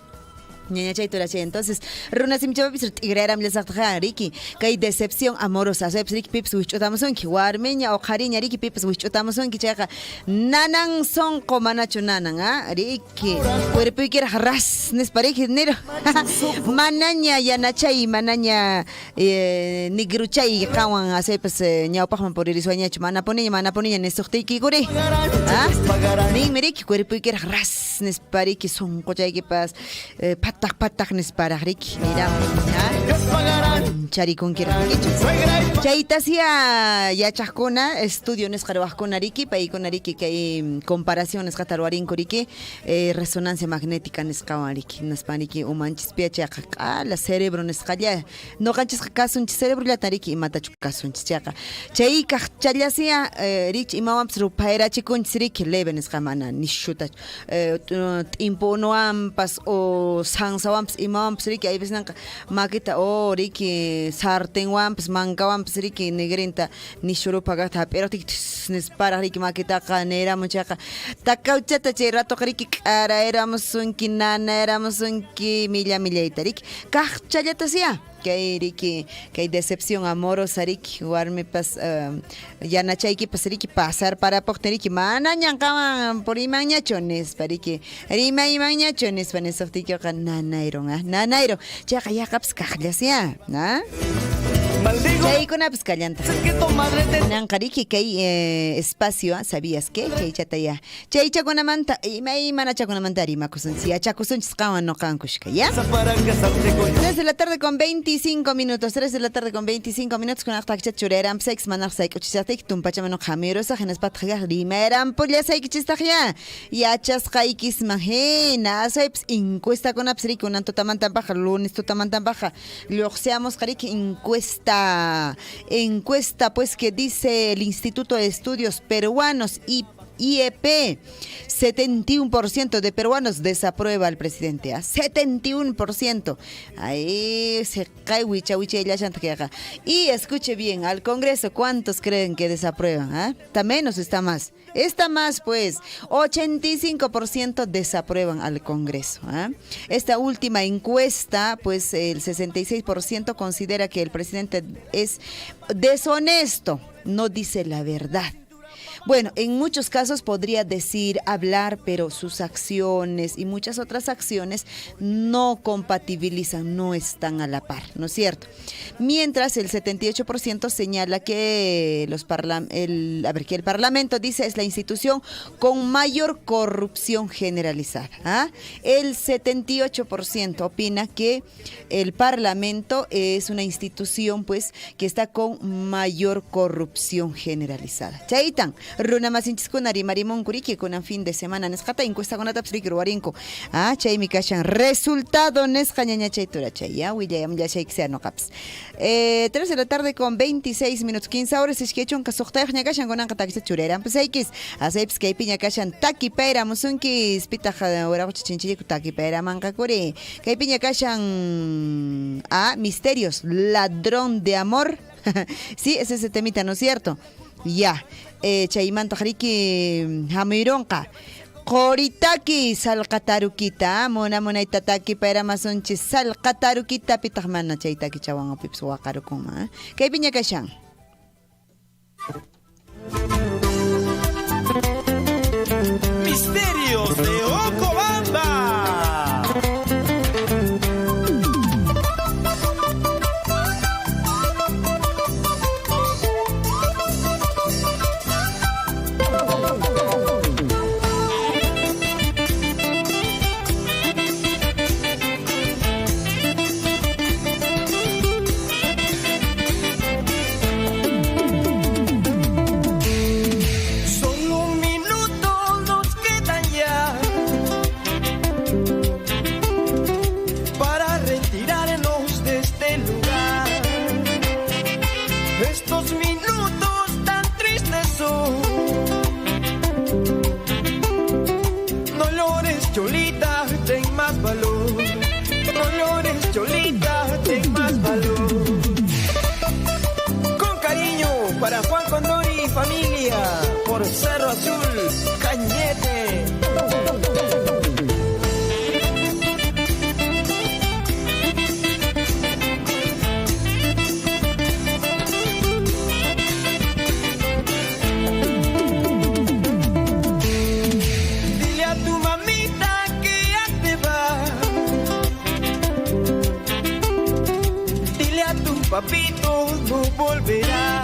Entonces, Runa Simchavapis, Tigraram Lesartariki, que hay decepción amorosa. Sepsrik Pips, which Otamazonki, Warmeña o Jariña Riki Pips, which Otamazonki Checa, Nanan son comanacho Nanan, Riki, Puerpiquera Ras, Nespareki Nero, Manaña Yanachay, Manaña Nigruchay, Kawan, Acepes, Ñaupajan por Irisuañach, Manaponía, Nestortiki Gure, Nimeriki, Puerpiquera Ras, Nespareki son Cochaipas, Patak Nesparajrik, mira, Charicón quiere. Chaitasia Yachacona, estudio Nescarabascon Ariki, Pay con Ariki, que hay comparaciones Cataruarín Coriki, resonancia magnética Nescawariki, Nespaniki, Umanchis Piachaca, la cerebro Nescaya, no ganches caso un cerebro la tariki y mata chucaso un chichaca. Chaika Chalasia, Rich Imamps Rupaera Chicun Srik, Leven Escamana, Nishuta, Imponoampas o Sansawamps Imamps Riki, hay veces Maqueta o Riki, Sarten Wamps, Manca Wamps Riki, Negrenta, Nishurupagata, pero Nespara Riki Maqueta, Canera, Muchaca, Takauchata, Rato Riki, Cara, éramos un Kinana, éramos un Ki, Milla Riki, Cachayatasia. Que hay decepción amorosa, Riki, Guarme pas, Yanachaiki, Pasariki, pasar para Pocteriki, Manañan, Kaman, por Imañachones, Pariki, Rima Imañachones, Vanesoftico, Nanairo, Nanairo, Chacayacaps, Cajasia, ¿no? Chay con apscallanta. Nankariki que hay espacio, ¿sabías qué? Chay chataya. Chay chaconamanta y me manacha con amantari macusun. Si achacusun chiscawan no cancushka, ¿ya? 3 de la tarde con 25 minutos. 3 de la tarde con 25 minutos con acta chachurera. Sex manar seik uchisatik tumpachamano jamirosa genes patjaga rimeran pulia seik chistagya. Ya chascaikis majena. Seps encuesta con apsri con antotamanta baja. Lunes totamanta baja. Loxeamos kariki encuesta pues que dice el Instituto de Estudios Peruanos IEP, 71% de peruanos desaprueba al presidente, 71%. Ahí se cae huicha y la chanta que haga. Y escuche bien, al Congreso, ¿cuántos creen que desaprueban? ¿Está menos o está más? Está más, pues, 85% desaprueban al Congreso. Esta última encuesta, pues el 66% considera que el presidente es deshonesto, no dice la verdad. Bueno, en muchos casos podría decir, hablar, pero sus acciones y muchas otras acciones no compatibilizan, no están a la par, ¿no es cierto? Mientras el 78% señala que el Parlamento, dice, es la institución con mayor corrupción generalizada. El 78% opina que el Parlamento es una institución, pues, que está con mayor corrupción generalizada. Chaitan. Runa masinchis kunari marimon kuriki con fin de semana nescata encuesta con atapsrik ruarinko. Chay mi kashan resultado nescañaña chaytura chay ya william ya chay que no caps. 3 de la tarde con 26 minutos 15 horas es que chon kasokta ña kashan con anka takis churera pues x aseps que piña kashan taki pera musunki spitaja ora chichinchi taki pera manka kure que piña kashan misterios ladrón de amor. Sí, ese es el temita, ¿no es cierto? Ya. Chaymanta jariki hamironka Koritaki salqatarukita mona itataki para masonchi salqatarukita pitahmana chaytaki chawan pips waqarukuma kay piña kashan Misterios de Ocobamba. amorcito no volverá.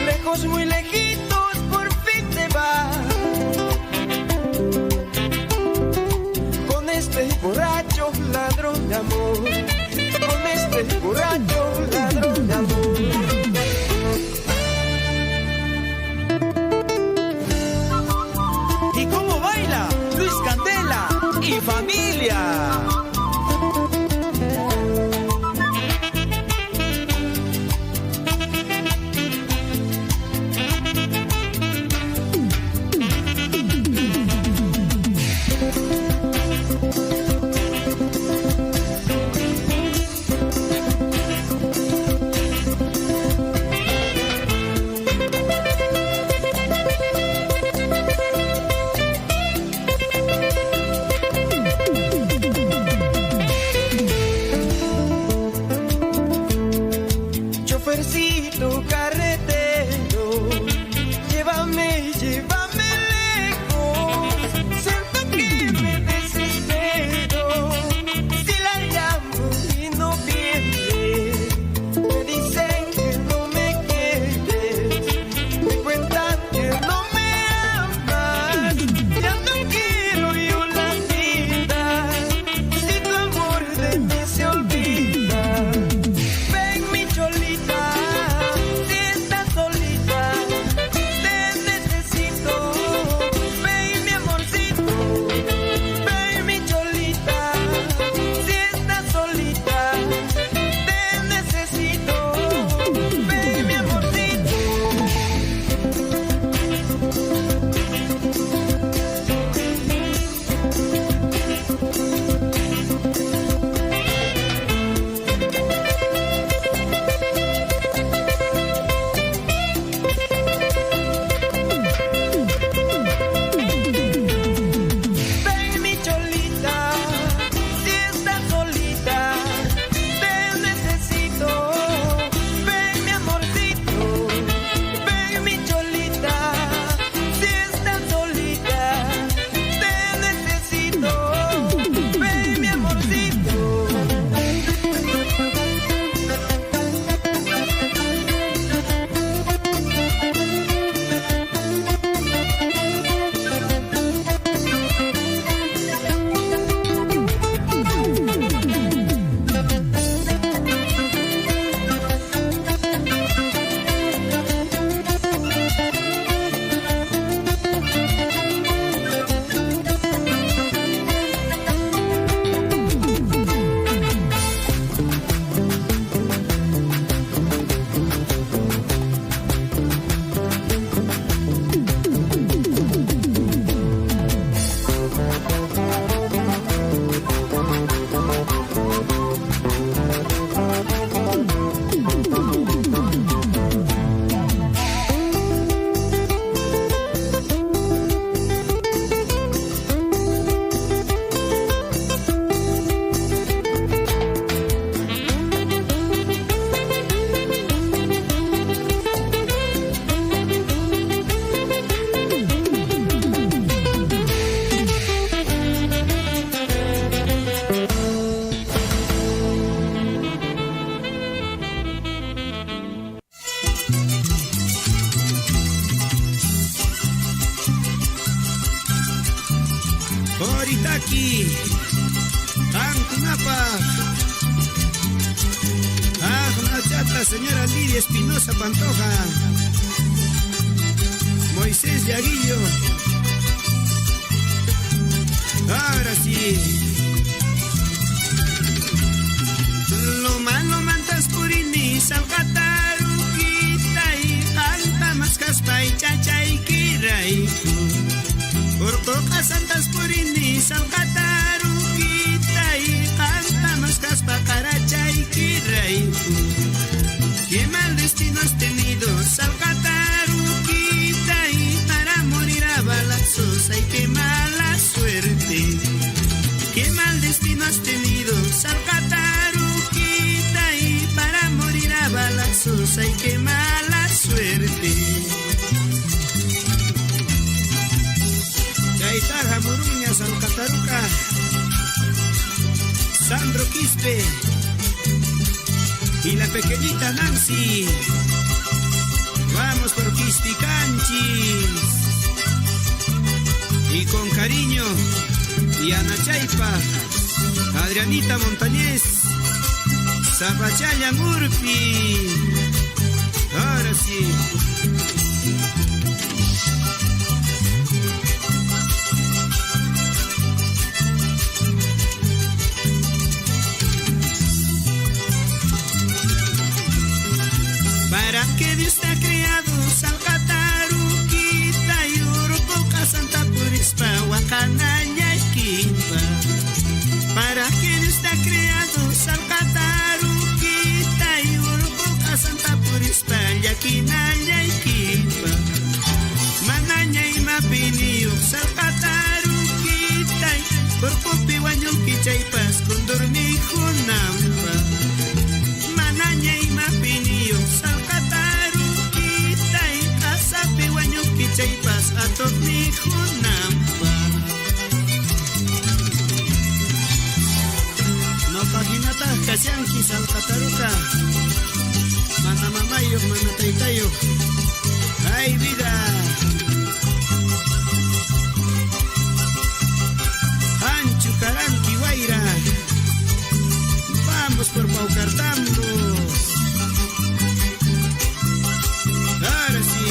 Lejos, muy lejitos, por fin te vas. Con este borracho ladrón de amor, con este borracho ladrón de amor. ¿Y cómo baila Luis Candela y familia? Chofercito carretero, llévame, llévame lejos. Siento que me desespero si la llamo y no viene. Me dicen que no me quieres, me cuentan que no me amas. Ya no quiero yo la vida si tu amor de mí se olvida. Ven mi cholita, si estás solita, te necesito. Ven mi amorcito, ven mi cholita, si estás solita, te necesito. Ven mi amorcito. Ven mi cholita, si estás solita, te necesito. Ven mi amorcito, ven mi cholita, si estás solita, te necesito. Ven mi amorcito. Boritaki, Ancunapa, Chata, señora Lidia Espinosa Pantoja, Moisés Yaguillo. Ahora sí. Lo malo mantas purini salcataru kitai, alta mascaspa y chacha y kirai. Por toca santas purini salcataru kitai, alta mascaspa caracha y kirai. Qué mal destino has tenido, salcataru kitai, para morir a balazos. Ay, qué mala suerte. Qué mal destino has tenido, salcataru kitai, para morir a balazos. Ay, qué mala suerte. Chaitaja Muruña, Salcataruca, Sandro Quispe, y la pequeñita Nancy. Vamos por Quisticanchis. Y con cariño, y Ana Chaipa, Adrianita Montañez, Zapachaya Murphy. Ahora sí. ¿Para qué Dios te ha creado Salcataruquita y Urupoca Santa Purispa Huacanaya y Quimba? ¿Para qué Dios te ha creado Salcataruquita y Urupoca Santa Purispa Yaquinaya y Quimba? Manaña y Mapinio Salcataruquita y por Pupi Guañonquichaipas con dormijo Nampa. Manaña y Mapinio Salcataruquita y Asape Guañonquichaipas a tornijo Nampa. No paginata Cayanqui Salcataruca. Mana mamayo, mana taitayo. ¡Ay, vida! Anchu Caranqui Guaira. Vamos por Paucartambo. Ahora sí.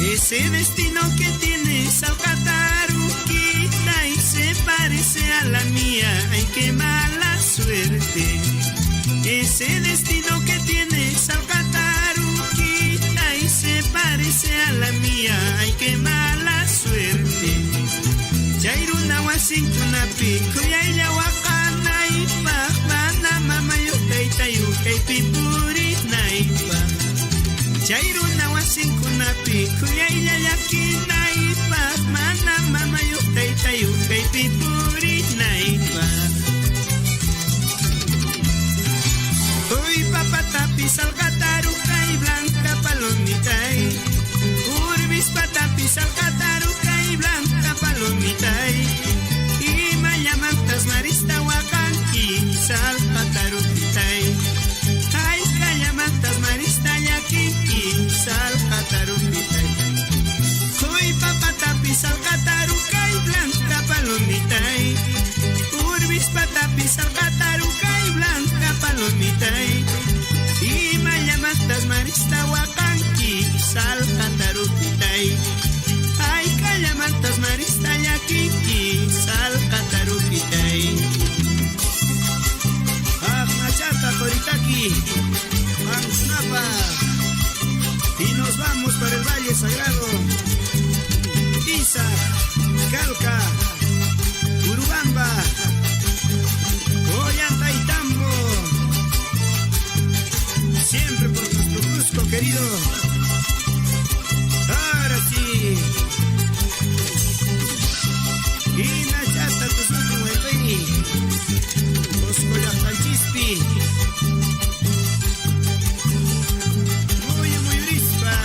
Ese destino que tiene Salcataruquita y se parece a la mía, ay qué mala suerte. Ese destino que tiene Salcataruquita y se parece a la mía, ay qué mala suerte. Chairuna Huasincunapi, Cuyaya Huacana y Pajana, Mamayo Taitayu, Pipuri Naipa. Chairuna Huasincunapi, Cuyaya Yakina y Pajana, Mamayo Taitayu, Pipuri Naipa. Uy, papatapi, Salcataruca y Blanca Palomita. Urbis patapi, Salcataruca y Blanca Palomita. Y Mayamantas Marista Huacanqui, Salcataruquita. Ay, Cayamantas Marista Yaquinqui, Salcataruquita. Uy, papatapi, Salcataruca y Blanca Palomita. Urbis patapi, Salcataruca y Blanca Palomita. Y Mayamantas Marista Huacanqui, Salcataruquita. Ay, Cayamantas Marista Yaquinqui, Salcataruquita. Ah, Machata, Coritaqui, Manzunapa. Y nos vamos para el Valle Sagrado. Iza, Calca, Urubamba, Ollantaytambo. Siempre por nuestro Cusco querido. Ahora sí. Y Nachata Tuzuku Huepeni, Oscoyatalchispi. Muy rispa.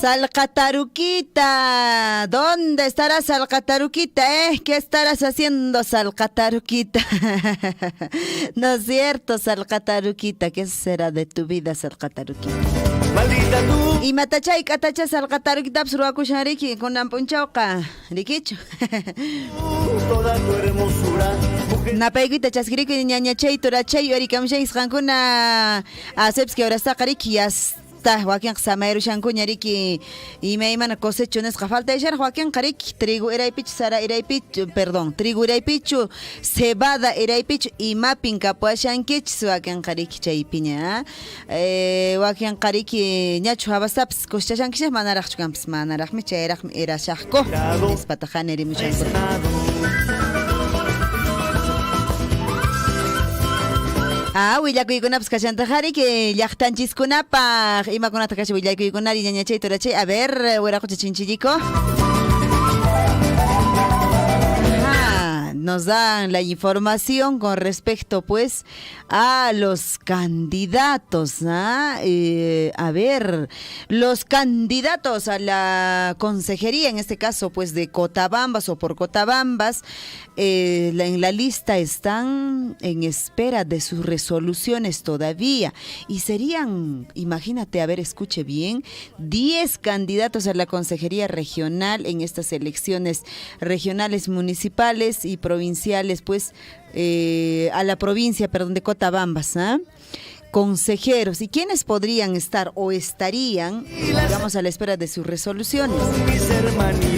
Salcataruquita, ¿dónde estará Salcataruquita, ¿Qué estarás haciendo, Salcataruquita? No es cierto, Salcataruquita, ¿qué será de tu vida, Salcataruquita? Y matachay, catachay, Salcataruquita, absurbakushariki, con ampunchauca, riquicho. Toda tu hermosura. Napaiguita chasquirico y ñañachay, turachay, orikamshay, isjankuna, acepts que ahora está cariquias. Ta Joaquín Samairu Shankuñariki y me iman cosechones falta echar Joaquín Karik, trigo eraipich, sara eraipich, perdón, trigo eraipichu, cebada eraipichu y mapping capuashankich, Joaquín Karik chaipiña. Joaquín Karik ñachu habastaps, cochashankish manarachkamps, manarachme chairach era shako, espatajaneri muchanko. Willakuykunapas kashantajari que llaqtanchiskunapaq imakunata kasha willaykukunari ñañachay turachay. A ver, hueracocha chinchillico. Nos dan la información con respecto pues a los candidatos, ¿ah? A ver, los candidatos a la consejería, en este caso pues de Cotabambas o por Cotabambas, en la lista están en espera de sus resoluciones todavía y serían, imagínate, a ver, escuche bien, 10 candidatos a la consejería regional en estas elecciones regionales, municipales y provinciales, pues a la provincia, perdón, de Cotabambas, ¿ah? Consejeros, ¿y quiénes podrían estar o estarían, digamos, a la espera de sus resoluciones?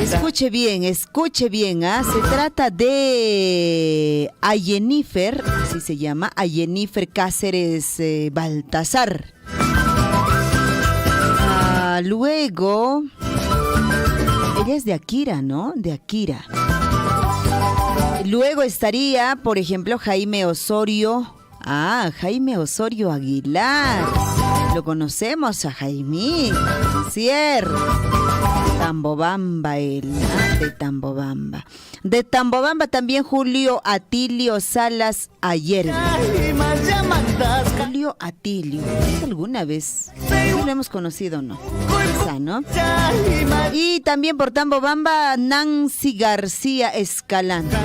Escuche bien, ¿ah? Se trata de Ayenifer, así se llama, Ayenifer Cáceres Baltasar. Luego, ella es de Akira, ¿no? De Akira. Luego estaría, por ejemplo, Jaime Osorio. Jaime Osorio Aguilar. Lo conocemos a Jaime. Cierto. Tambobamba él, de Tambobamba. De Tambobamba también Julio Atilio Salas Ayer. Julio Atilio. ¿Alguna vez? ¿Sí lo hemos conocido o no? Esa, ¿no? Y también por Tambobamba Nancy García Escalante.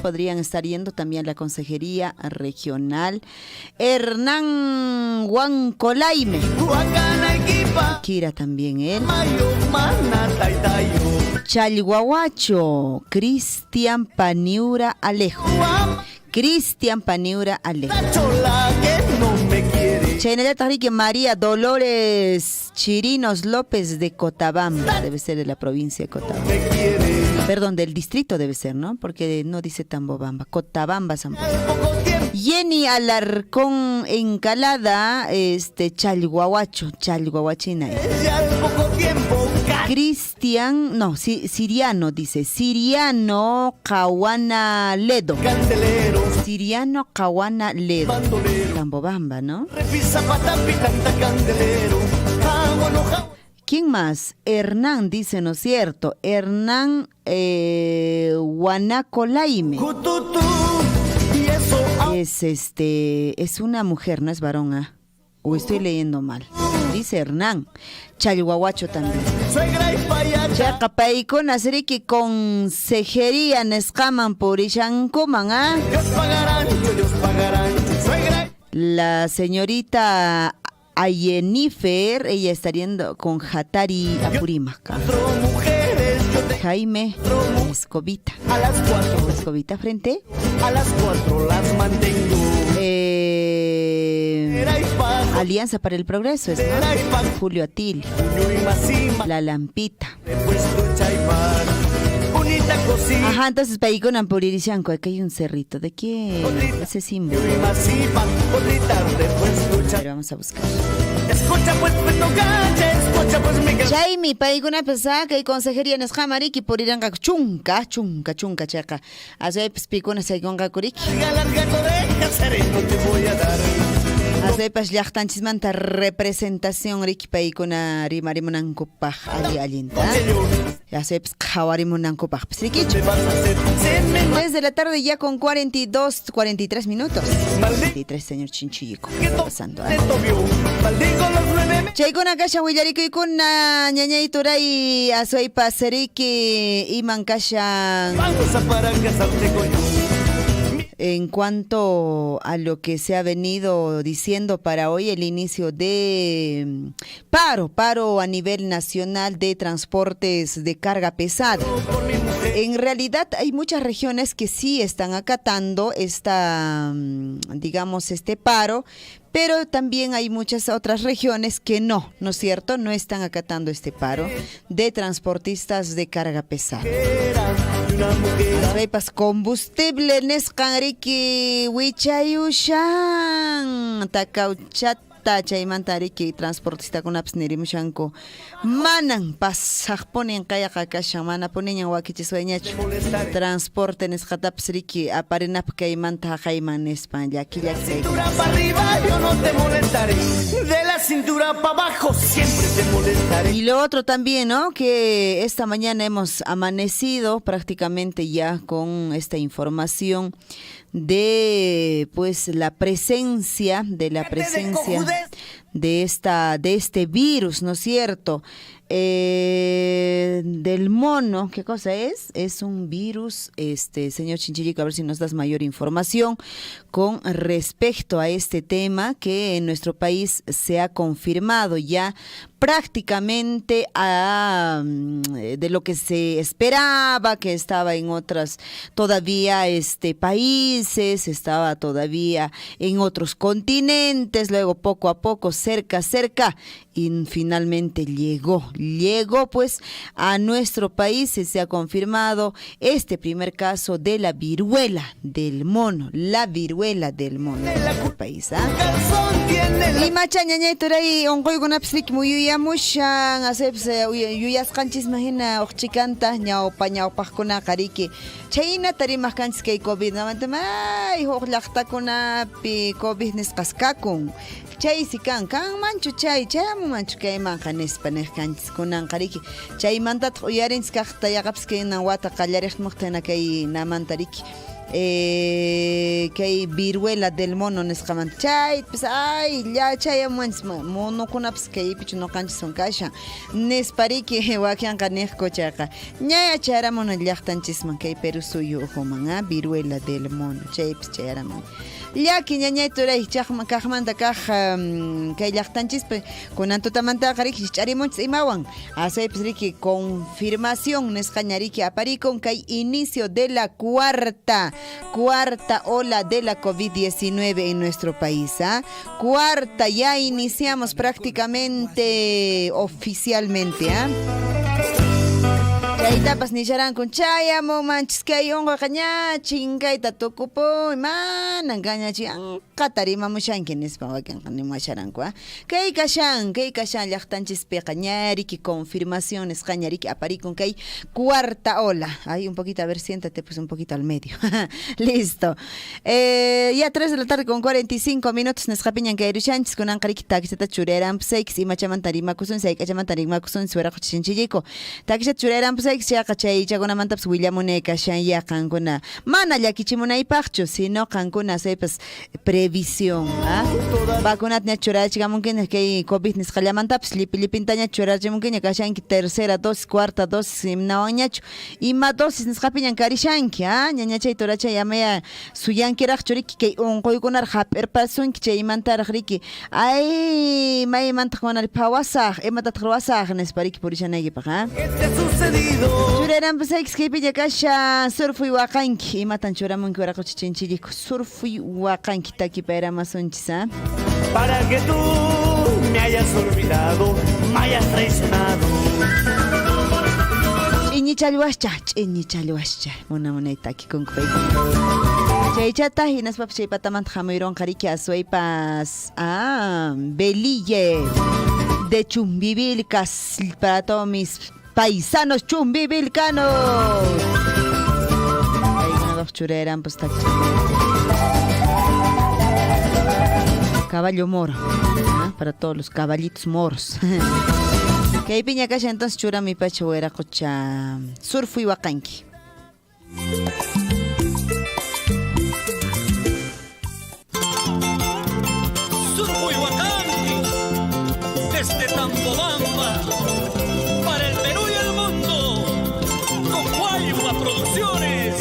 Podrían estar yendo también a la consejería regional. Hernán Huancolaime. Kira también él. Chalhuahuacho. Cristian Paniura Alejo. Chaynaya Tajrique María Dolores Chirinos López de Cotabamba. Debe ser de la provincia de Cotabamba. Perdón, del distrito debe ser, ¿no? Porque no dice Tambobamba. Cotabamba, San Pedro. Jenny Alarcón Encalada, Chalhuahuachina. Cristian, no, Siriano dice, Siriano Cahuana Ledo. Siriano Cahuana Ledo. Tambobamba, ¿no? ¿Quién más? Hernán, dice, ¿no es cierto? Hernán Huanacolaime. Es una mujer, no es varón, o estoy leyendo mal. Dice Hernán. Chalhuahuacho también. Chacapaicón, hacer que consejería nescaman por Ishancoman, Dios pagarán. La señorita Ayenifer, ella estaría con Hatari Apurímac. Jaime Escobita. A las 4. Escobita frente. A las 4 las mantengo. Alianza para el Progreso, es Julio Atil. La Lampita. Ajá, entonces para ir con Ampuririshanco, aquí hay un cerrito. ¿De qué? Ese símbolo. Pero vamos a buscar. Escucha pues, Jaime, para ir con una pesada que hay consejería en Escamariki por ir a chunca, chaca. Así pues picona se con Gakuriki. Así pues llaqtanchismanta representación Riki para ir con a Rimarimunankupaj allinta. Así pues Jawarimunankupaj. Pues Rikicho. 3 de la tarde ya con 43 minutos. 23, señor Chinchillico. ¿Qué está pasando? Chaykuna kasha willariko y con ñañaytura y asoy pasariki y mancasha. Vamos a casarte con yo. En cuanto a lo que se ha venido diciendo para hoy, el inicio de paro a nivel nacional de transportes de carga pesada. En realidad hay muchas regiones que sí están acatando este paro, pero también hay muchas otras regiones que no es cierto, no están acatando este paro de transportistas de carga pesada. Asbaipas combustible nesqanriki wichayushan takauchat chaymanta riki transportista kunapas nirimushanku manan pasaq punin qayaqa kashan mana punin wakichisueñachu transporte nisqatapas riki aparinap kaymanta haqayman nispan Cintura para arriba yo no te molestaré, de la cintura para abajo siempre te molestaré. Y lo otro también, ¿no? Que esta mañana hemos amanecido prácticamente ya con esta información de pues la presencia de este virus, ¿no es cierto? Del mono, ¿qué cosa es? Es un virus, señor Chinchillico, a ver si nos das mayor información con respecto a este tema que en nuestro país se ha confirmado ya prácticamente de lo que se esperaba, que estaba en otras todavía países, estaba todavía en otros continentes, luego poco a poco, cerca, y finalmente llegó pues a nuestro país. Se ha confirmado este primer caso de la viruela del mono, en nuestro país. Y machañañay turay onqoykunapas muyuyamushan asebs yuyasqanchis mahina uqchikanta ñawpaqkunaqa riki chayna tarimaq kanchis kay COVID ay huk llaqtakunapi COVID nisqaskakun chay si kanmanchu chaymunmanchu kaymanqa nispa niq kanchis kunanqa riki chaymantataq uyarinchis kaqta yaqapas kaynan wata qallariqmuqtina kay namanta riki kay viruela del mono nisqamanta chay pues ay ya chayamunchis monokunapas kaypichu noqanchis son kashan nispariki wakianqa niqku chayqa ñaya chayaramun llaqtanchisman kay Perú suyu uhuman viruela del mono chaypis chayaramun llaki ñañay turay kaqmanta kaq kay llaqtanchispi kunan tutamantaqa riki ch'arimunchis imawan asaypis riki confirmación nisqaña riki aparikun kay inicio de la cuarta ola de la COVID-19 en nuestro país. Cuarta, ya iniciamos prácticamente oficialmente. Chaytapas nisharanku chayamu manchis kay unqa qaña chinkayta tukupuy manan qañachi anqatarimamushanki nispa wakinqa nimasharanku kay kashan llaqtanchispiqa ñariki confirmación nisqa ñariki aparikun kay cuarta ola. Ay, un poquito, a ver, siéntate pues un poquito al medio. Listo. Ya 3 de la tarde con 45 minutos nisqapiñan kay rushanchis kunanqa riki taksata churaranpusayki imachamanta rimakusun sayk'achamanta rimakusun suwaraqu chinchilliku taksata churaranpusayki chay chakunamantapas willamune kashan ya qankuna mana llakichimunaypaqchu sino qankuna sepas previsión vacunata ña churarachikamunkiña kay COVID nisqallamantapas lipintaña churarachimunkiña kashanki tercera dosis, cuarta dosis imnawanñachu ima dosis nisqapiñan karishanki ñaña chay turachay amaya suyankiraqchu riki kay unquykunara hap'irpasunki chay imantaraq riki ay maymantaq manari phawasaq imatataq ruwasaq nispa riki purishanaykipak churaranpusayki kaypilla kasha surfuy waqanki imatan churamunki waraquchi chinchilliku surfuy waqanki takipayramasunchis para que tú me hayas olvidado, me hayas traicionado. Ch'inchallwascha munay takikunku chaychata hinaspapas chay patamanta hamuyronqa riki aswaypas Belille de Chumbivilcas para todos mis paisanos chumbivilcanos. Ahí con los chureran pues está caballo moro, para todos los caballitos moros. Que hay piña calle entonces chura mi pacho era cocha surfu y wakanki. Surfu y wakanki desde Tambobamba para el Perú y el mundo con Guayuma Producciones.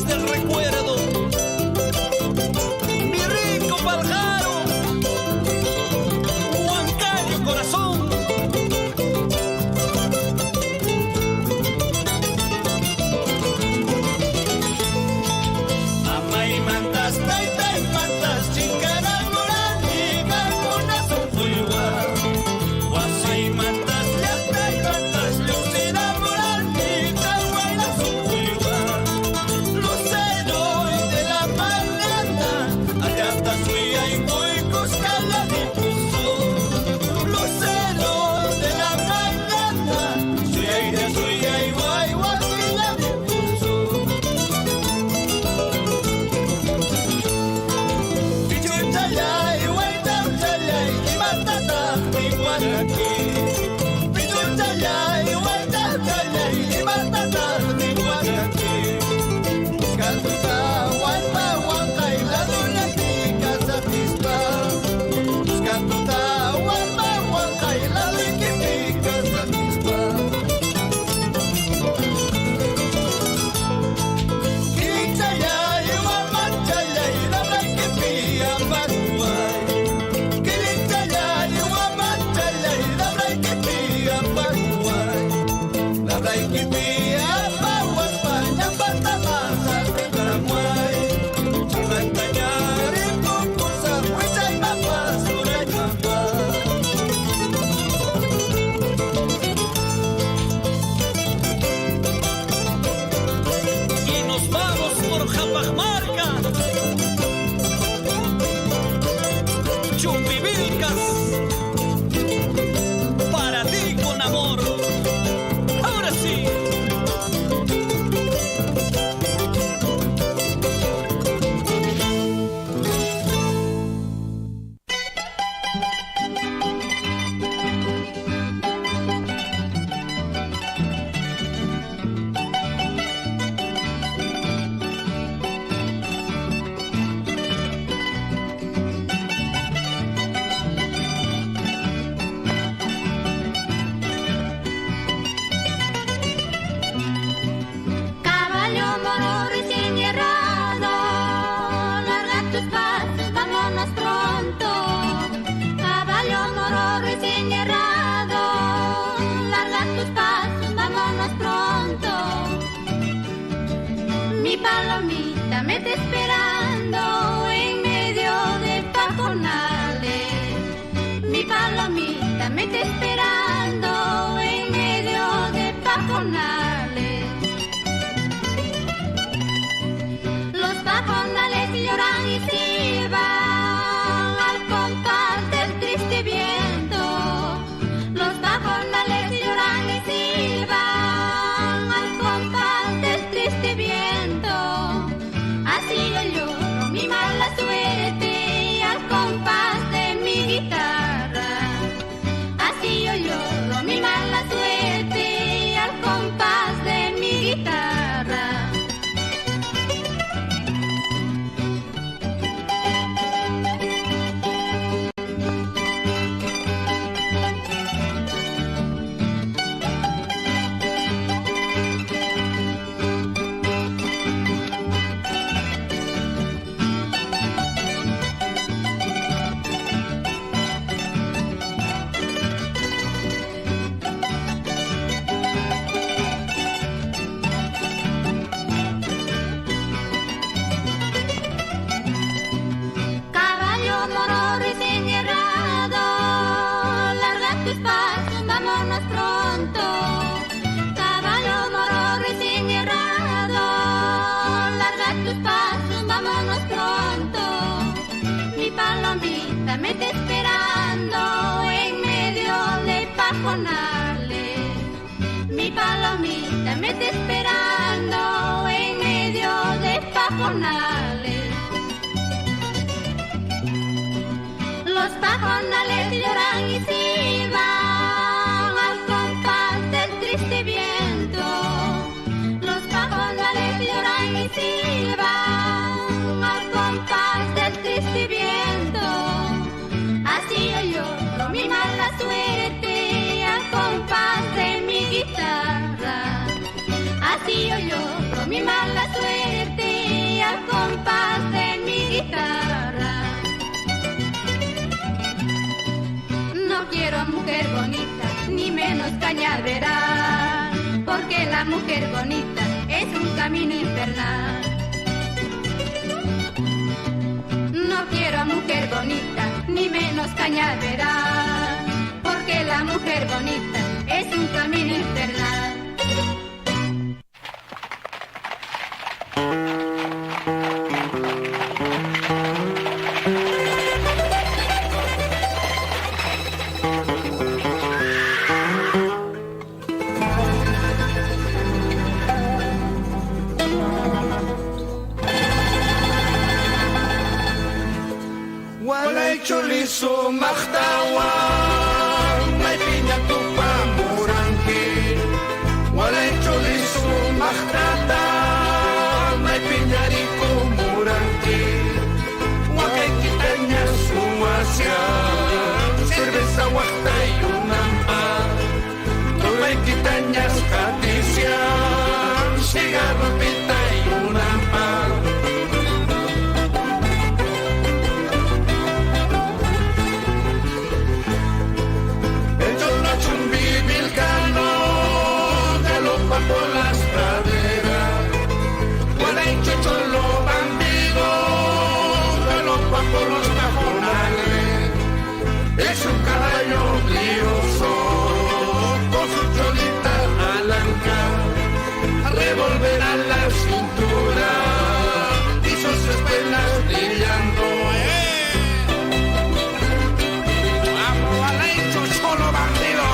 del recuerdo. Mi rico Paljaro, Huancayo corazón. Amay mantas, taytay mantas, chinkaran morani, galmuna sunfuywa. Wasay mantas, llaqtay mantas, lucida morani, galwayna sunfuywa. Lucero de la mañana, allata suya y cuicos caladipuso. Lucero de la mañana, suya y guay, guasila dipuso. Pichuchalay, huaytamchalay, limatata, mihuanaki. Pichuchalay, huaytamchalay, limatata, mihuanaki. Buscatuta, huanpa, huancay, la dulati, casatispa. Buscatuta, huanpa, huancay, la dulati, casatispa. Kilichalay, huamanchalay, la blanquipia, paruay. Kilichalay, huamanchalay, la blanquipia, paruay. La blanquipia, paruay, España, Pantamasa, Tetramuay. Chilancañar, y Pupusa, Huichay, Papas, Uray, Papas. Y nos vamos por Japajmarca, Chumbivilcas, para ti con amor. Ahora sí. Caballo moro recién errado, larga tus pasos, vámonos pronto. Caballo moro recién errado, larga tus pasos, vámonos pronto. Mi palomita me está esperando en medio de pajonales. Mi palomita me está esperando en medio de pajonales. Los pajonales lloran y silban al compás del triste viento. Los pajonales lloran y silban al compás del triste viento. Así yo lloro mi mala suerte al compás de mi guitarra. Así yo lloro mi mala suerte al compás de mi guitarra. Caballo moro recién errado, larga tus pasos, vámonos pronto. Caballo moro recién errado, larga tus pasos, vámonos pronto. Mi palomita me está esperando en medio de pajonales. Mi palomita me está esperando en medio de pajonales. Los pajonales lloran y silban al compás del triste viento. Los pajonales lloran y silban al compás del triste viento. Así yo lloro mi mala suerte al compás de mi guitarra. Así yo lloro mi mala suerte compás de mi guitarra. No quiero mujer bonita, ni menos cañaveral, porque la mujer bonita es un camino infernal. No quiero mujer bonita, ni menos cañaveral, porque la mujer bonita es un camino infernal. Walay chorizo mahtawan, may pinatupa murangkin. Walay chorizo mahtata, may pinyariko murangkin. Wakay kita niya sumasya, cerveza waktay unampa. Tulay kita niya skatisya, cigarro pitay unampa. Por las praderas, Walay cholo bandido, galopa por los cajonales. Es un caballo brioso, con su cholita alanca, revolver a la cintura y sus espuelas brillando. Vamos, Walay cholo bandido.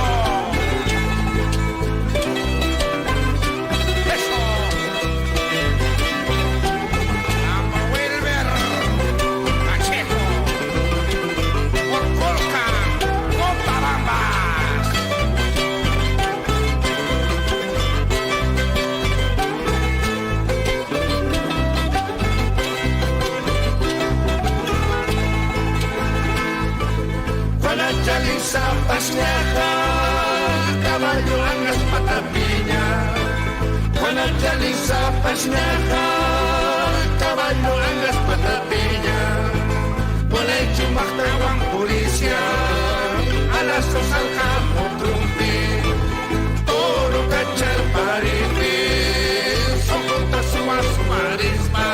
Chalisa pasneja, caballo angas patapiña. Juana Chalisa pasneja, caballo angas patapiña. Walay chumachtawan puricia, a las dos al campo trumpi. Toro cachar paripi, socota suma sumarisma.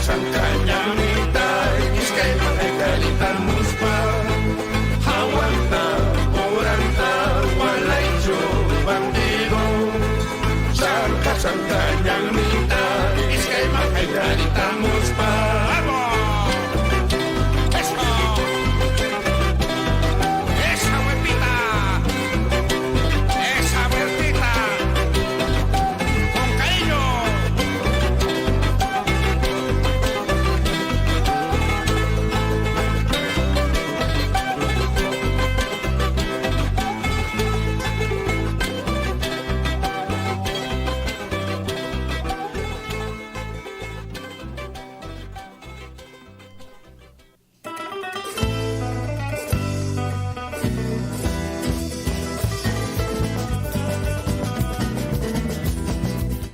Sangkanyamita, iskay makagalitan muspa. Hawanta, oranta, walay bandido. Sangkanyamita, iskay makagalitan muspa.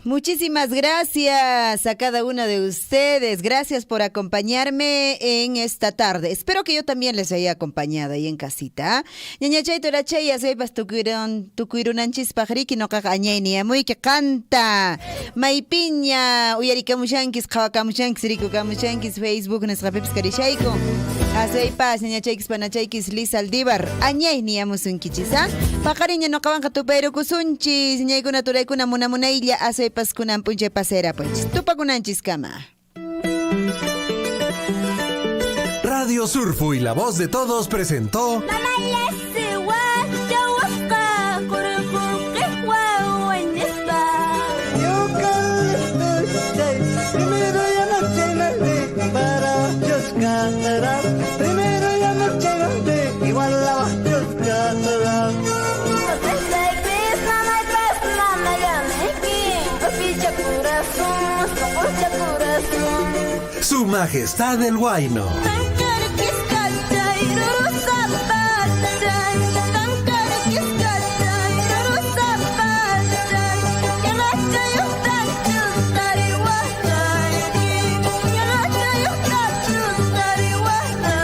Muchísimas gracias a cada una de ustedes. Gracias por acompañarme en esta tarde. Espero que yo también les haya acompañado ahí en casita. Ñañachay torachay asaypas tukuirunanchis pajariki no kakañayni muy que canta. Maypiña uyarikamushankis qhawakamushankis rikukamushankis Facebook nisqapipas karishayku. Asaypas ñañachaykis panachaykis Liz Aldívar añayni amusunkichisa. Paqariña no qawanqa tupayrukusunchis ñaykuna turaykuna munamunaylla asaypas kunan punche pasera pues. Tupakunanchis kama. Radio Surfu y la voz de todos presentó Primero ya no llegaste, igual la vas a Su Majestad el Huayno.